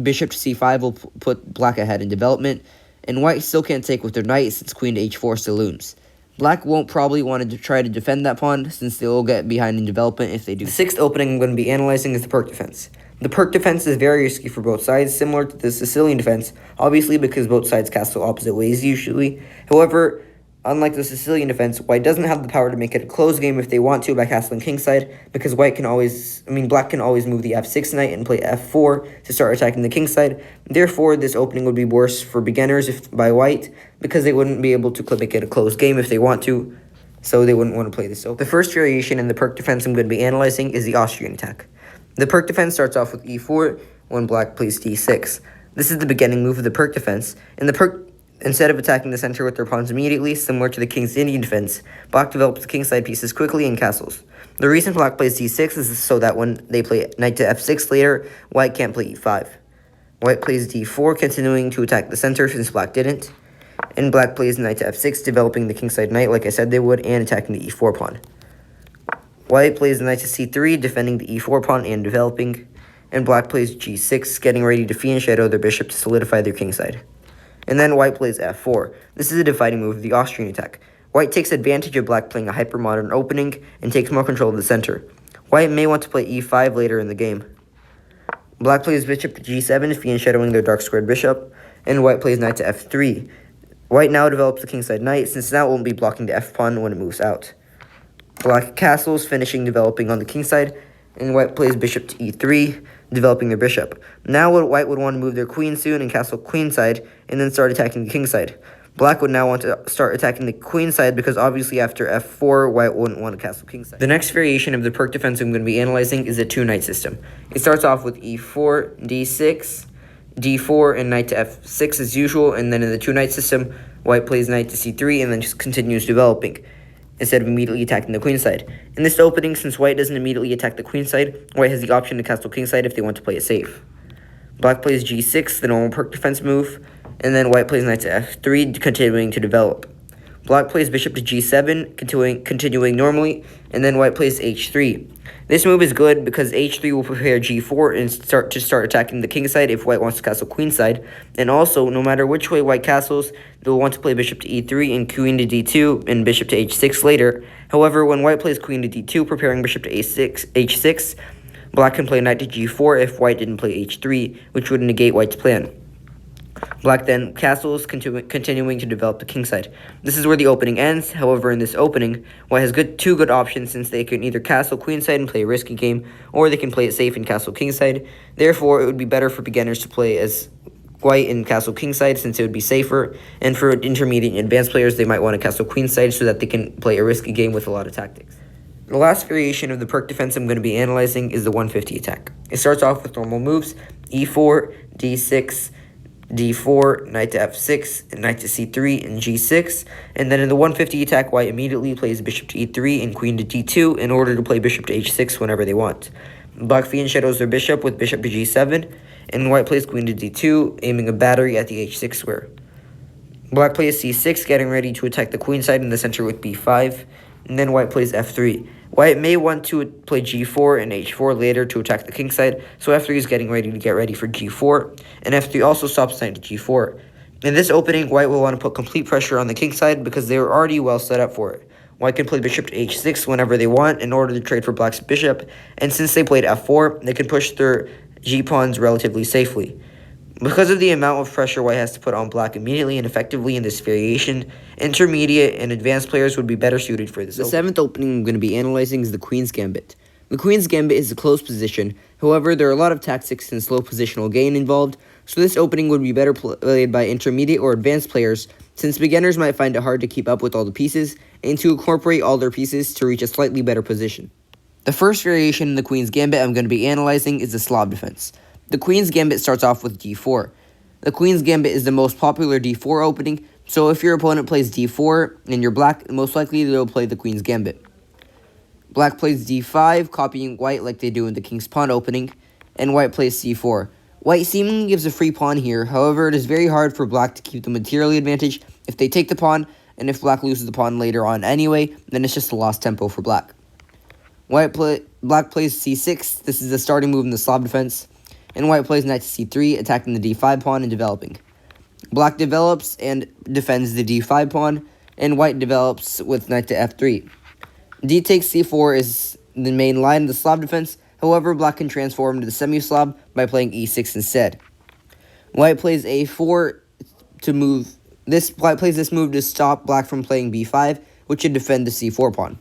bishop to c5 will put black ahead in development, and white still can't take with their knight since queen to h4 still looms. Black won't probably want to try to defend that pawn, since they will get behind in development if they do. The sixth opening I'm going to be analyzing is the Perk defense. The Perk defense is very risky for both sides, similar to the Sicilian defense, obviously because both sides castle opposite ways usually. However, unlike the Sicilian defense, White doesn't have the power to make it a close game if they want to by castling kingside, because Black can always move the f6 knight and play f4 to start attacking the kingside. Therefore, this opening would be worse for beginners by White, because they wouldn't be able to make it a close game if they want to, so they wouldn't want to play this opening. The first variation in the Perk defense I'm going to be analyzing is the Austrian attack. The Perk defense starts off with e4 when Black plays d6. This is the beginning move of the Perk defense, and the Perk, instead of attacking the center with their pawns immediately, similar to the King's Indian defense, Black develops the kingside pieces quickly and castles. The reason Black plays d6 is so that when they play knight to f6 later, White can't play e5. White plays d4, continuing to attack the center since Black didn't, and Black plays knight to f6, developing the kingside knight like I said they would, and attacking the e4 pawn. White plays knight to c3, defending the e4 pawn and developing, and Black plays g6, getting ready to fiend shadow their bishop to solidify their kingside. And then White plays f4. This is a dividing move of the Austrian attack. White takes advantage of Black playing a hyper-modern opening and takes more control of the center. White may want to play e5 later in the game. Black plays bishop to g7, fiend shadowing their dark squared bishop, and White plays knight to f3. White now develops the kingside knight, since now it won't be blocking the f-pawn when it moves out. Black castles, finishing developing on the kingside, and White plays bishop to e3, developing their bishop. Now White would want to move their queen soon and castle queenside, and then start attacking the kingside. Black would now want to start attacking the queenside, because obviously after f4, White wouldn't want to castle kingside. The next variation of the Perk defense I'm going to be analyzing is a two-knight system. It starts off with e4, d6, d4, and knight to f6 as usual, and then in the two-knight system, White plays knight to c3 and then just continues developing, instead of immediately attacking the queenside. In this opening, since White doesn't immediately attack the queenside, White has the option to castle kingside if they want to play it safe. Black plays g6, the normal Perk defense move, and then White plays knight to f3, continuing to develop. Black plays bishop to g7, continuing normally, and then White plays h3. This move is good because h3 will prepare g4 and start attacking the kingside if White wants to castle queenside. And also, no matter which way White castles, they'll want to play bishop to e3 and queen to d2 and bishop to h6 later. However, when White plays queen to d2, preparing bishop to h6, Black can play knight to g4 if White didn't play h3, which would negate White's plan. Black then castles, continuing to develop the kingside. This is where the opening ends. However, in this opening, White has two good options, since they can either castle queenside and play a risky game, or they can play it safe and castle kingside. Therefore, it would be better for beginners to play as White and castle kingside, since it would be safer. And for intermediate and advanced players, they might want to castle queenside so that they can play a risky game with a lot of tactics. The last variation of the Perk defense I'm going to be analyzing is the 150 attack. It starts off with normal moves: e4, d6, d4, knight to f6, and knight to c3, and g6. And then in the 150 attack, White immediately plays bishop to e3 and queen to d2 in order to play bishop to h6 whenever they want. Black fiend shadows their bishop with bishop to g7, and White plays queen to d2, aiming a battery at the h6 square. Black plays c6, getting ready to attack the queenside in the center with b5, and then White plays f3. White may want to play g4 and h4 later to attack the kingside, so f3 is getting ready to get ready for g4, and f3 also stops knight to g4. In this opening, White will want to put complete pressure on the kingside because they are already well set up for it. White can play bishop to h6 whenever they want in order to trade for Black's bishop, and since they played f4, they can push their g-pawns relatively safely. Because of the amount of pressure White has to put on Black immediately and effectively in this variation, intermediate and advanced players would be better suited for this. The seventh opening I'm going to be analyzing is the Queen's Gambit. The Queen's Gambit is a close position, however there are a lot of tactics and slow positional gain involved, so this opening would be better played by intermediate or advanced players, since beginners might find it hard to keep up with all the pieces and to incorporate all their pieces to reach a slightly better position. The first variation in the Queen's Gambit I'm going to be analyzing is the Slav Defense. The Queen's Gambit starts off with d4. The Queen's Gambit is the most popular d4 opening, so if your opponent plays d4 and you're Black, most likely they'll play the Queen's Gambit. Black plays d5, copying White like they do in the King's Pawn opening, and White plays c4. White seemingly gives a free pawn here, however it is very hard for Black to keep the material advantage if they take the pawn, and if Black loses the pawn later on anyway, then it's just a lost tempo for Black. Black plays c6, this is the starting move in the Slav Defense, and White plays knight to c3, attacking the d5 pawn and developing. Black develops and defends the d5 pawn, and white develops with knight to f3. D takes c4 is the main line of the Slav defense. However, black can transform to the semi-Slav by playing e6 instead. White plays a4 to move. White plays this move to stop black from playing b5, which should defend the c4 pawn.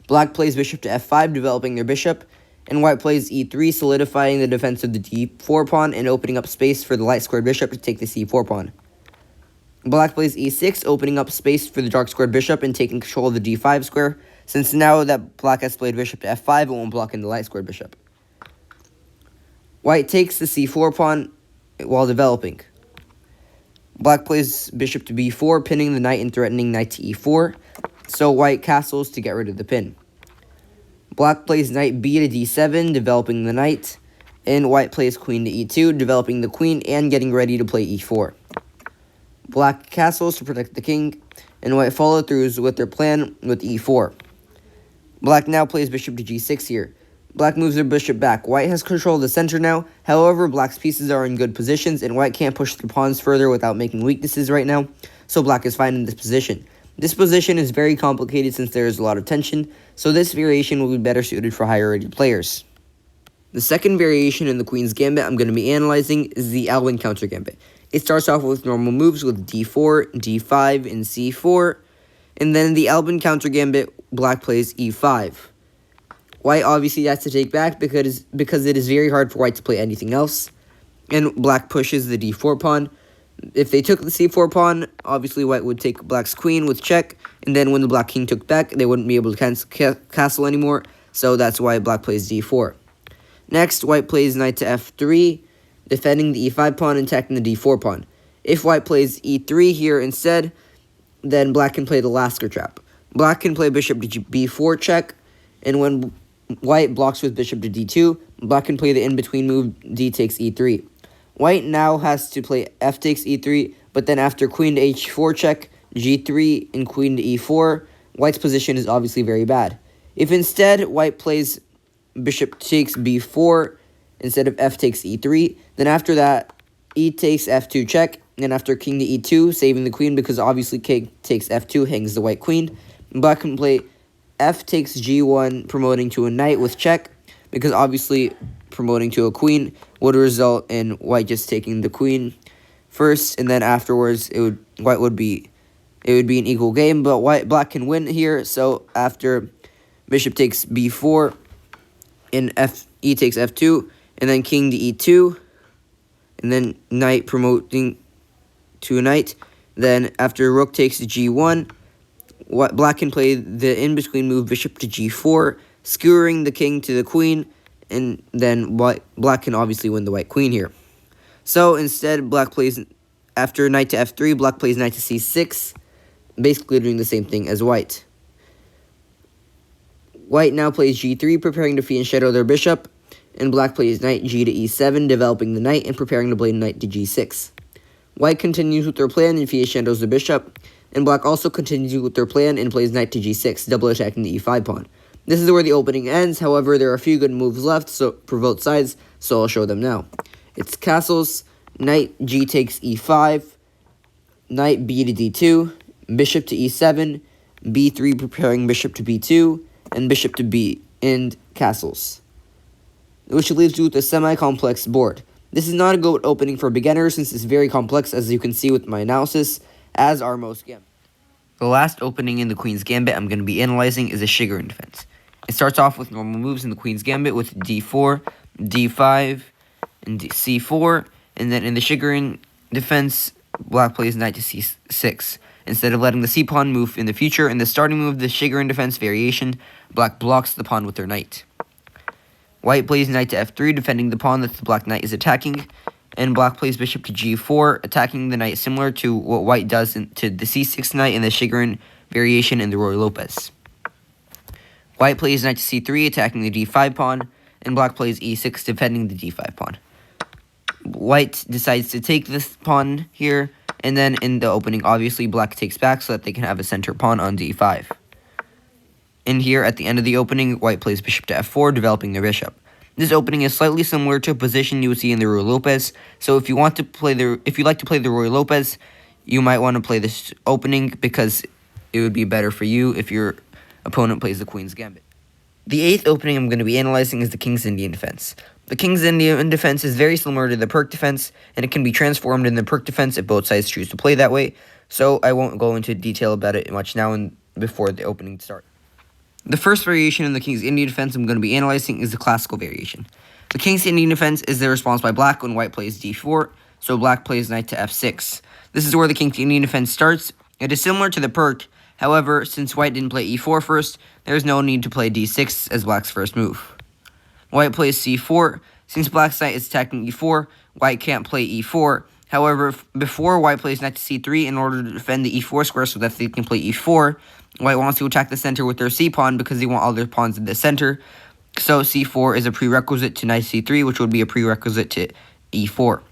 Black plays bishop to f5, developing their bishop, and white plays e3, solidifying the defense of the d4 pawn and opening up space for the light squared bishop to take the c4 pawn. Black plays e6, opening up space for the dark squared bishop and taking control of the d5 square, since now that black has played bishop to f5, it won't block in the light squared bishop. White takes the c4 pawn while developing. Black plays bishop to b4, pinning the knight and threatening knight to e4, so white castles to get rid of the pin. Black plays knight b to d7, developing the knight, and white plays queen to e2, developing the queen and getting ready to play e4. Black castles to protect the king, and white follow throughs with their plan with e4. Black now plays bishop to g6 here. Black moves their bishop back. White has control of the center now. However, black's pieces are in good positions, and white can't push the pawns further without making weaknesses right now, so black is fine in this position. This position is very complicated since there is a lot of tension, so this variation will be better suited for higher rated players. The second variation in the Queen's Gambit I'm going to be analyzing is the Albin counter gambit. It starts off with normal moves with d4, d5, and c4, and then the Albin counter gambit, black plays e5. White obviously has to take back because it is very hard for white to play anything else, and black pushes the d4 pawn. If they took the c4 pawn, obviously white would take black's queen with check, and then when the black king took back, they wouldn't be able to castle anymore, so that's why black plays d4. Next, white plays knight to f3, defending the e5 pawn and attacking the d4 pawn. If white plays e3 here instead, then black can play the Lasker trap. Black can play bishop to b4 check, and when white blocks with bishop to d2, black can play the in-between move d takes e3. White now has to play f takes e3, but then after queen to h4 check, g3, and queen to e4, white's position is obviously very bad. If instead white plays bishop takes b4 instead of f takes e3, then after that, e takes f2 check, and after king to e2, saving the queen because obviously king takes f2 hangs the white queen. Black can play f takes g1, promoting to a knight with check, because obviously promoting to a queen would result in white just taking the queen first, and then afterwards white would be an equal game, but black can win here. So after bishop takes b4 and e takes f2, and then king to e2, and then knight promoting to a knight, then after rook takes g1, black can play the in-between move bishop to g4, skewering the king to the queen, and then black can obviously win the white queen here. So instead, black plays, after knight to f3, black plays knight to c6, basically doing the same thing as white. White now plays g3, preparing to fianchetto their bishop, and black plays knight g to e7, developing the knight and preparing to play knight to g6. White continues with their plan and fianchettos the bishop, and black also continues with their plan and plays knight to g6, double attacking the e5 pawn. This is where the opening ends. However, there are a few good moves left for both sides, so I'll show them now. It's castles, knight g takes e5, knight b to d2, bishop to e7, b3 preparing bishop to b2, and bishop to b, and castles, which leaves you with a semi-complex board. This is not a good opening for beginners since it's very complex, as you can see with my analysis, as are most gambits. The last opening in the Queen's Gambit I'm going to be analyzing is a Sicilian defense. It starts off with normal moves in the Queen's Gambit with d4, d5, and c4, and then in the Sicilian defense, black plays knight to c6. Instead of letting the c-pawn move in the future, in the starting move of the Sicilian defense variation, black blocks the pawn with their knight. White plays knight to f3, defending the pawn that the black knight is attacking, and black plays bishop to g4, attacking the knight similar to what white does to the c6 knight in the Sicilian variation in the Roy Lopez. White plays knight to c3, attacking the d5 pawn, and black plays e6, defending the d5 pawn. White decides to take this pawn here, and then in the opening, obviously, black takes back so that they can have a center pawn on d5. And here, at the end of the opening, white plays bishop to f4, developing the bishop. This opening is slightly similar to a position you would see in the Roy Lopez, so if you like to play the Roy Lopez, you might want to play this opening because it would be better for you if your opponent plays the Queen's Gambit. The 8th opening I'm going to be analyzing is the King's Indian Defense. The King's Indian Defense is very similar to the Perk Defense, and it can be transformed in the Perk Defense if both sides choose to play that way, so I won't go into detail about it much now and before the opening starts. The first variation in the King's Indian Defense I'm going to be analyzing is the classical variation. The King's Indian Defense is the response by black when white plays d4, so black plays knight to f6. This is where the King's Indian Defense starts. It is similar to the Perk. However, since white didn't play e4 first, there is no need to play d6 as black's first move. White plays c4. Since black's knight is attacking e4, white can't play e4. However, before white plays knight to c3 in order to defend the e4 square so that they can play e4, white wants to attack the center with their c-pawn because they want all their pawns in the center. So c4 is a prerequisite to knight c3, which would be a prerequisite to e4.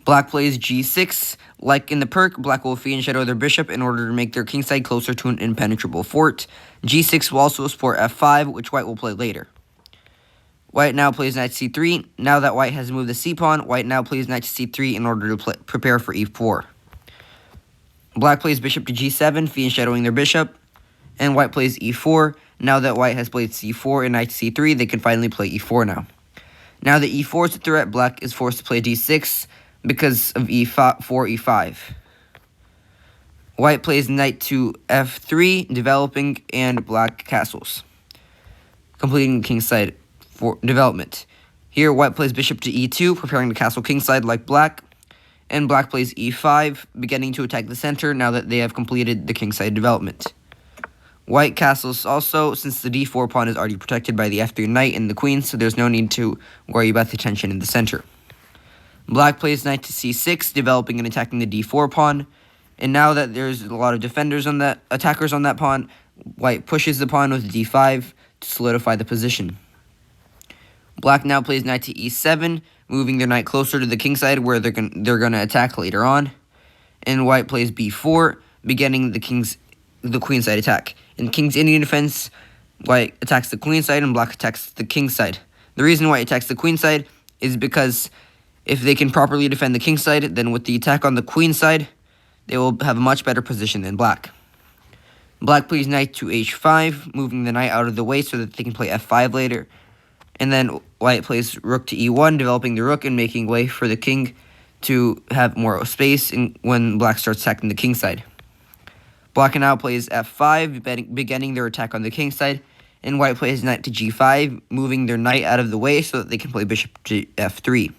Black plays g6. Like in the Perk, black will fiend shadow their bishop in order to make their kingside closer to an impenetrable fort. g6 will also support f5, which white will play later. White now plays knight c3. Now that white has moved the c-pawn, white now plays knight to c3 in order to prepare for e4. Black plays bishop to g7, fiend shadowing their bishop. And white plays e4. Now that white has played c4 and knight to c3, they can finally play e4 now. Now that e4 is a threat, black is forced to play d6 because of e4, e5. White plays knight to f3, developing, and black castles, completing the kingside for development. Here, white plays bishop to e2, preparing the castle kingside like black, and black plays e5, beginning to attack the center now that they have completed the kingside development. White castles also, since the d4 pawn is already protected by the f3 knight and the queen, so there's no need to worry about the tension in the center. Black plays knight to c6, developing and attacking the d4 pawn. And now that there's a lot of defenders on that, attackers on that pawn, white pushes the pawn with d5 to solidify the position. Black now plays knight to e7, moving their knight closer to the kingside where they're gonna attack later on. And white plays b4, beginning the queenside attack. In King's Indian Defense, white attacks the queenside and black attacks the kingside. The reason white attacks the queenside is because if they can properly defend the kingside, then with the attack on the queenside, they will have a much better position than black. Black plays knight to h5, moving the knight out of the way so that they can play f5 later. And then white plays rook to e1, developing the rook and making way for the king to have more space when black starts attacking the kingside. Black now plays f5, beginning their attack on the kingside, and white plays knight to g5, moving their knight out of the way so that they can play bishop to f3.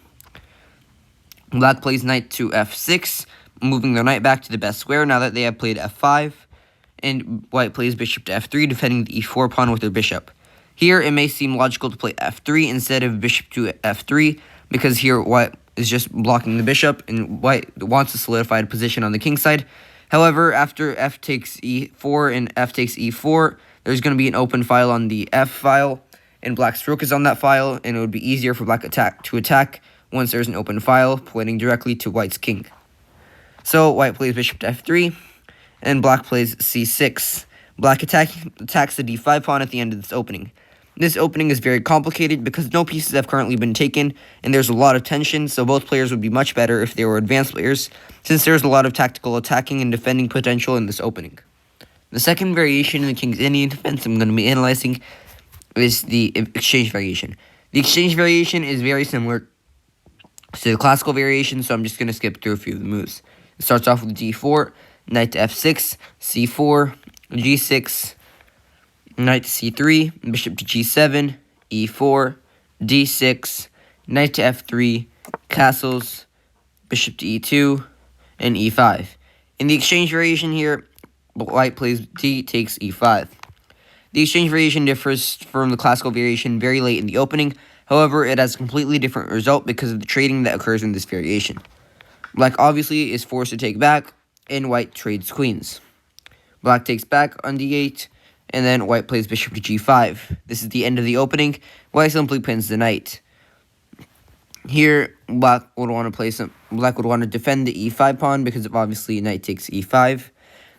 Black plays knight to f6, moving their knight back to the best square now that they have played f5, and white plays bishop to f3, defending the e4 pawn with their bishop. Here, it may seem logical to play f3 instead of bishop to f3, because here white is just blocking the bishop, and white wants a solidified position on the king side. However, after f takes e4 and f takes e4, there's going to be an open file on the f file, and black's rook is on that file, and it would be easier for black to attack once there's an open file pointing directly to white's king. So white plays bishop to f3, and black plays c6. Black attacks the d5 pawn at the end of this opening. This opening is very complicated because no pieces have currently been taken, and there's a lot of tension, so both players would be much better if they were advanced players, since there's a lot of tactical attacking and defending potential in this opening. The second variation in the King's Indian Defense I'm going to be analyzing is the exchange variation. The exchange variation is very similar to the classical variation, so I'm just going to skip through a few of the moves. It starts off with d4, knight to f6, c4, g6, knight to c3, bishop to g7, e4, d6, knight to f3, castles, bishop to e2, and e5. In the exchange variation here, white plays d takes e5. The exchange variation differs from the classical variation very late in the opening. However, it has a completely different result because of the trading that occurs in this variation. Black obviously is forced to take back, and white trades queens. Black takes back on d8, and then white plays bishop to g5. This is the end of the opening. White simply pins the knight. Here, black would want to defend the e5 pawn because of obviously knight takes e5.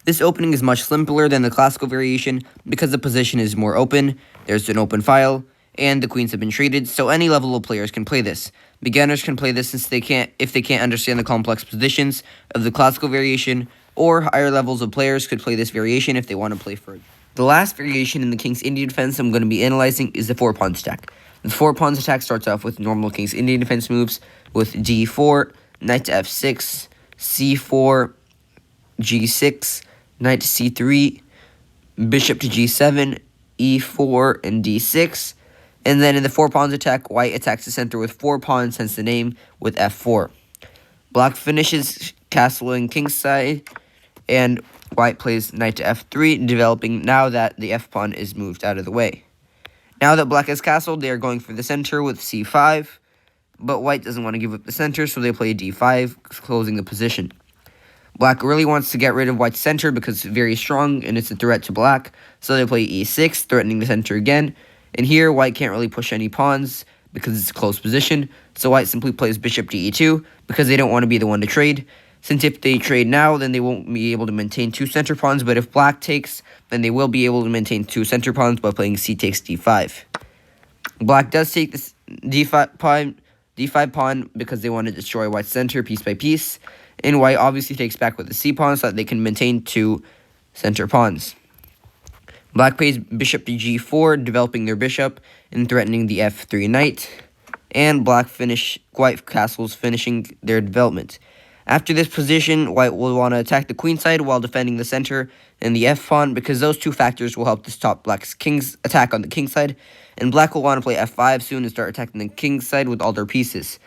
This opening is much simpler than the classical variation because the position is more open. There's an open file, and the queens have been traded, so any level of players can play this. Beginners can play this since if they can't understand the complex positions of the classical variation, or higher levels of players could play this variation if they want to play further. The last variation in the King's Indian defense I'm going to be analyzing is the 4 pawns attack. The 4 pawns attack starts off with normal King's Indian defense moves with d4, knight to f6, c4, g6, knight to c3, bishop to g7, e4, and d6. And then in the 4 pawns attack, white attacks the center with 4 pawns, hence the name, with f4. Black finishes castling kingside, and white plays knight to f3, developing now that the f-pawn is moved out of the way. Now that black has castled, they are going for the center with c5, but white doesn't want to give up the center, so they play d5, closing the position. Black really wants to get rid of white's center because it's very strong and it's a threat to black, so they play e6, threatening the center again. And here, white can't really push any pawns because it's a close position, so white simply plays bishop to e2 because they don't want to be the one to trade. Since if they trade now, then they won't be able to maintain 2 center pawns, but if black takes, then they will be able to maintain 2 center pawns by playing c takes d5. Black does take this d5 pawn because they want to destroy white's center piece by piece, and white obviously takes back with the c pawn so that they can maintain 2 center pawns. Black plays bishop to g4, developing their bishop and threatening the f3 knight, and white castles, finishing their development. After this position, white will want to attack the queen side while defending the center and the f-pawn because those 2 factors will help to stop black's king's attack on the king side, and black will want to play f5 soon and start attacking the king side with all their pieces.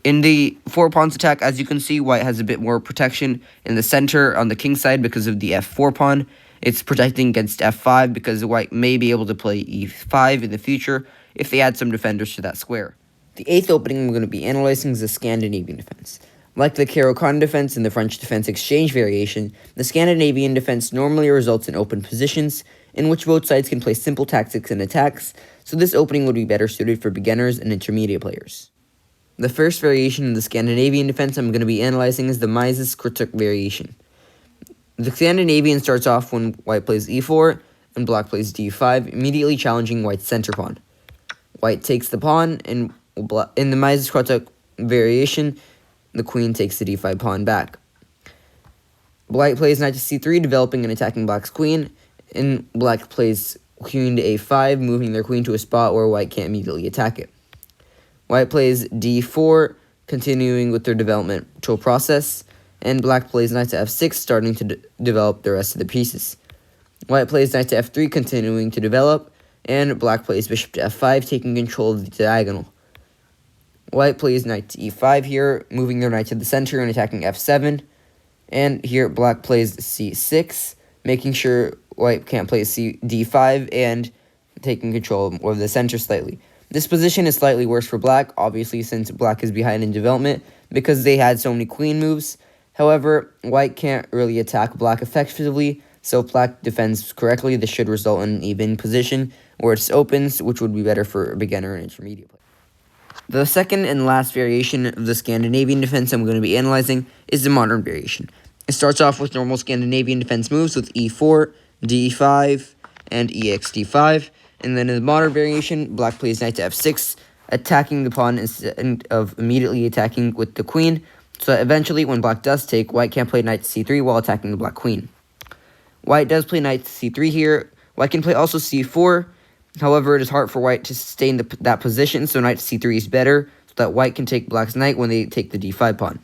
In the 4 pawns attack, as you can see, white has a bit more protection in the center on the king side because of the f4 pawn. It's protecting against f5 because white may be able to play e5 in the future if they add some defenders to that square. The 8th opening we're going to be analyzing is the Scandinavian defense. Like the Caro-Kann defense and the French defense exchange variation, the Scandinavian defense normally results in open positions in which both sides can play simple tactics and attacks, so this opening would be better suited for beginners and intermediate players. The first variation of the Scandinavian defense I'm going to be analyzing is the Mises-Krituk variation. The Scandinavian starts off when white plays e4 and black plays d5, immediately challenging white's center pawn. White takes the pawn, and in the Mises-Krituk variation, the queen takes the d5 pawn back. White plays knight to c3, developing and attacking black's queen, and black plays queen to a5, moving their queen to a spot where white can't immediately attack it. White plays d4, continuing with their developmental process, and black plays knight to f6, starting to develop the rest of the pieces. White plays knight to f3, continuing to develop, and black plays bishop to f5, taking control of the diagonal. White plays knight to e5 here, moving their knight to the center and attacking f7, and here black plays c6, making sure white can't play d5 and taking control of the center slightly. This position is slightly worse for black, obviously, since black is behind in development because they had so many queen moves. However, white can't really attack black effectively, so if black defends correctly, this should result in an even position where it opens, which would be better for a beginner and intermediate player. The second and last variation of the Scandinavian defense I'm going to be analyzing is the modern variation. It starts off with normal Scandinavian defense moves with e4, d5, and exd5, and then in the modern variation, black plays knight to f6, attacking the pawn instead of immediately attacking with the queen, so that eventually, when black does take, white can't play knight to c3 while attacking the black queen. White does play knight to c3 here. White can play also c4. However, it is hard for white to sustain that position, so knight to c3 is better, so that white can take black's knight when they take the d5 pawn.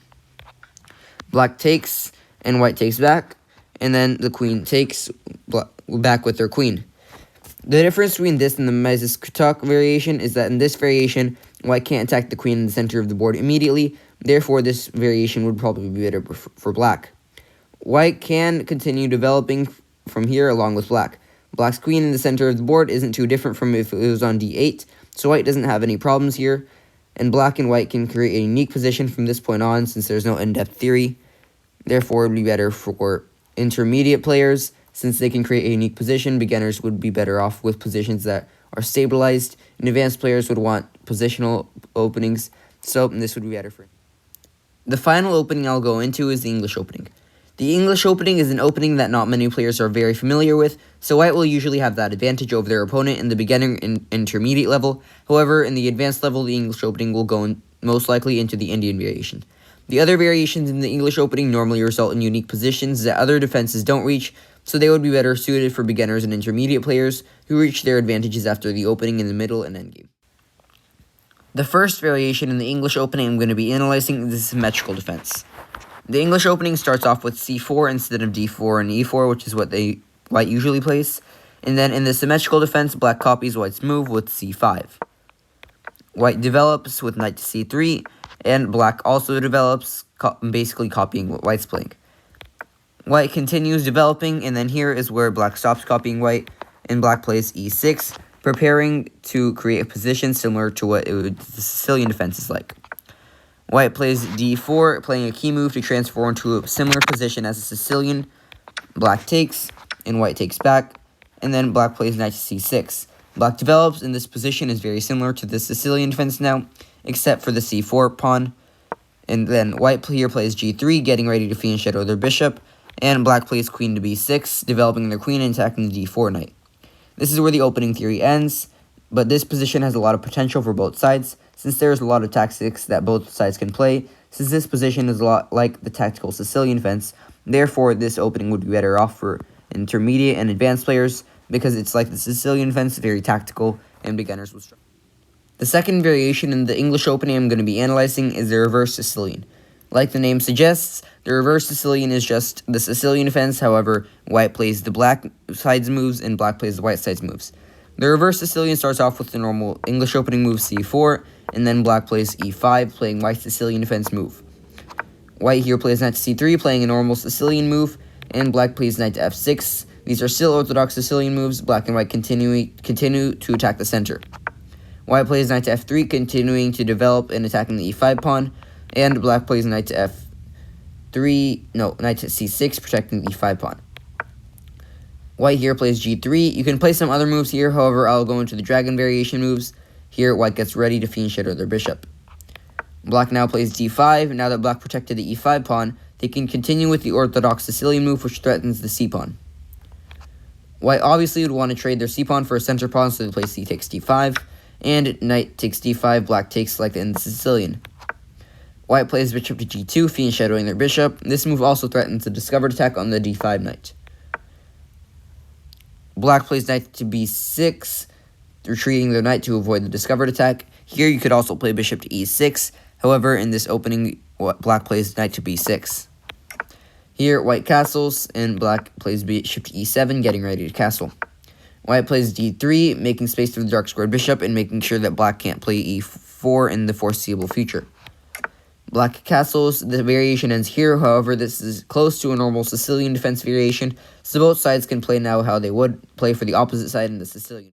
Black takes, and white takes back, and then the queen takes back with their queen. The difference between this and the Mises-Krituk variation is that in this variation, white can't attack the queen in the center of the board immediately. Therefore, this variation would probably be better for black. White can continue developing from here along with black. Black's queen in the center of the board isn't too different from if it was on d8, so white doesn't have any problems here, and black and white can create a unique position from this point on since there's no in-depth theory. Therefore, it would be better for intermediate players since they can create a unique position. Beginners would be better off with positions that are stabilized, and advanced players would want positional openings, so this would be better for. The final opening I'll go into is the English opening. The English opening is an opening that not many players are very familiar with, so white will usually have that advantage over their opponent in the beginner and intermediate level. However, in the advanced level, the English opening will go most likely into the Indian variation. The other variations in the English opening normally result in unique positions that other defenses don't reach, so they would be better suited for beginners and intermediate players who reach their advantages after the opening in the middle and endgame. The first variation in the English opening I'm going to be analyzing is the symmetrical defense. The English opening starts off with c4 instead of d4 and e4, which is what white usually plays. And then in the symmetrical defense, black copies white's move with c5. White develops with knight to c3, and black also develops, basically copying what white's playing. White continues developing, and then here is where black stops copying white, and black plays e6, preparing to create a position similar to what the Sicilian defense is like. White plays d4, playing a key move to transform into a similar position as a Sicilian. Black takes, and white takes back, and then black plays knight to c6. Black develops, and this position is very similar to the Sicilian defense now, except for the c4 pawn. And then white here plays g3, getting ready to fiend shadow their bishop, and black plays queen to b6, developing their queen and attacking the d4 knight. This is where the opening theory ends, but this position has a lot of potential for both sides, since there's a lot of tactics that both sides can play. Since this position is a lot like the tactical Sicilian fence, therefore this opening would be better off for intermediate and advanced players, because it's like the Sicilian fence, very tactical, and beginners will struggle. The second variation in the English opening I'm going to be analyzing is the reverse Sicilian. Like the name suggests, the reverse Sicilian is just the Sicilian fence, however, white plays the black side's moves and black plays the white side's moves. The reverse Sicilian starts off with the normal English opening move c4, and then black plays e5, playing white Sicilian defense move. White here plays knight to c3, playing a normal Sicilian move, and black plays knight to f6. These are still orthodox Sicilian moves. Black and white continue to attack the center. White plays knight to f3, continuing to develop and attacking the e5 pawn, and black plays knight to knight to c6, protecting the e5 pawn. White here plays g3. You can play some other moves here, however, I'll go into the dragon variation moves. Here, white gets ready to fiend shadow their bishop. Black now plays d5. Now that black protected the e5 pawn, they can continue with the orthodox Sicilian move, which threatens the c pawn. White obviously would want to trade their c pawn for a center pawn, so they play c takes d5, and knight takes d5, black takes like in the Sicilian. White plays bishop to g2, fiend shadowing their bishop. This move also threatens the discovered attack on the d5 knight. Black plays knight to b6, retreating their knight to avoid the discovered attack. Here you could also play bishop to e6. However, in this opening, black plays knight to b6. Here, white castles, and black plays bishop to e7, getting ready to castle. White plays d3, making space for the dark squared bishop, and making sure that black can't play e4 in the foreseeable future. Black castles, the variation ends here, however, this is close to a normal Sicilian defense variation, so both sides can play now how they would play for the opposite side in the Sicilian.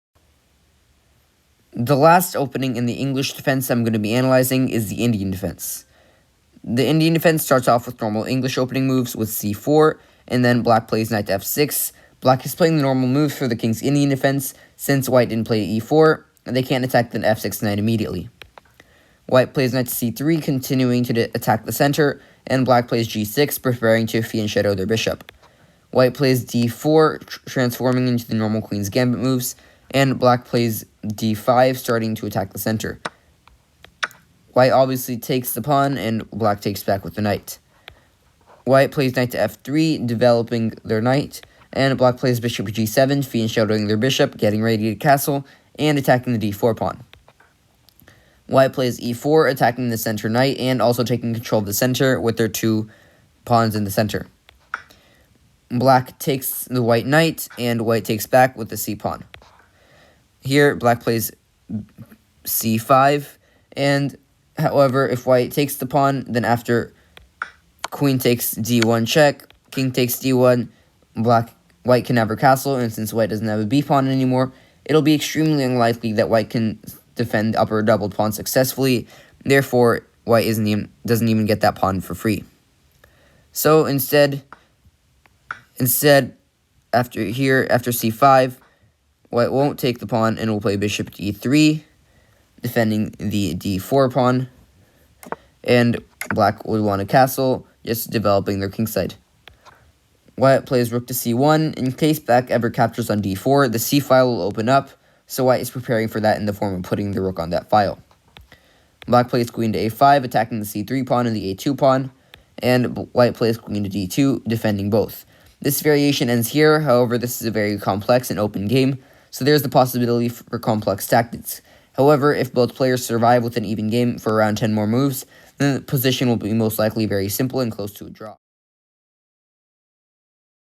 The last opening in the English defense I'm going to be analyzing is the Indian defense. The Indian defense starts off with normal English opening moves with c4, and then black plays knight to f6. Black is playing the normal moves for the king's Indian defense. Since white didn't play e4, they can't attack the f6 knight immediately. White plays knight to c3, continuing to attack the center, and black plays g6, preparing to fiend shadow their bishop. White plays d4, transforming into the normal queen's gambit moves, and black plays d5, starting to attack the center. White obviously takes the pawn, and black takes back with the knight. White plays knight to f3, developing their knight, and black plays bishop to g7, fiend shadowing their bishop, getting ready to castle, and attacking the d4 pawn. White plays e4, attacking the center knight, and also taking control of the center with their two pawns in the center. Black takes the white knight, and white takes back with the c pawn. Here, black plays c5, and however, if white takes the pawn, then after queen takes d1 check, king takes d1, white can never castle, and since white doesn't have a b pawn anymore, it'll be extremely unlikely that white can defend upper doubled pawn successfully. Therefore, white doesn't even get that pawn for free. So instead after c5, white won't take the pawn and will play bishop to e3, defending the d4 pawn, and black would want to castle, just developing their kingside. White plays rook to c1. In case black ever captures on d4, the c file will open up, so white is preparing for that in the form of putting the rook on that file. Black plays queen to a5, attacking the c3 pawn and the a2 pawn, and white plays queen to d2, defending both. This variation ends here, however this is a very complex and open game, so there's the possibility for complex tactics. However, if both players survive with an even game for around 10 more moves, then the position will be most likely very simple and close to a draw.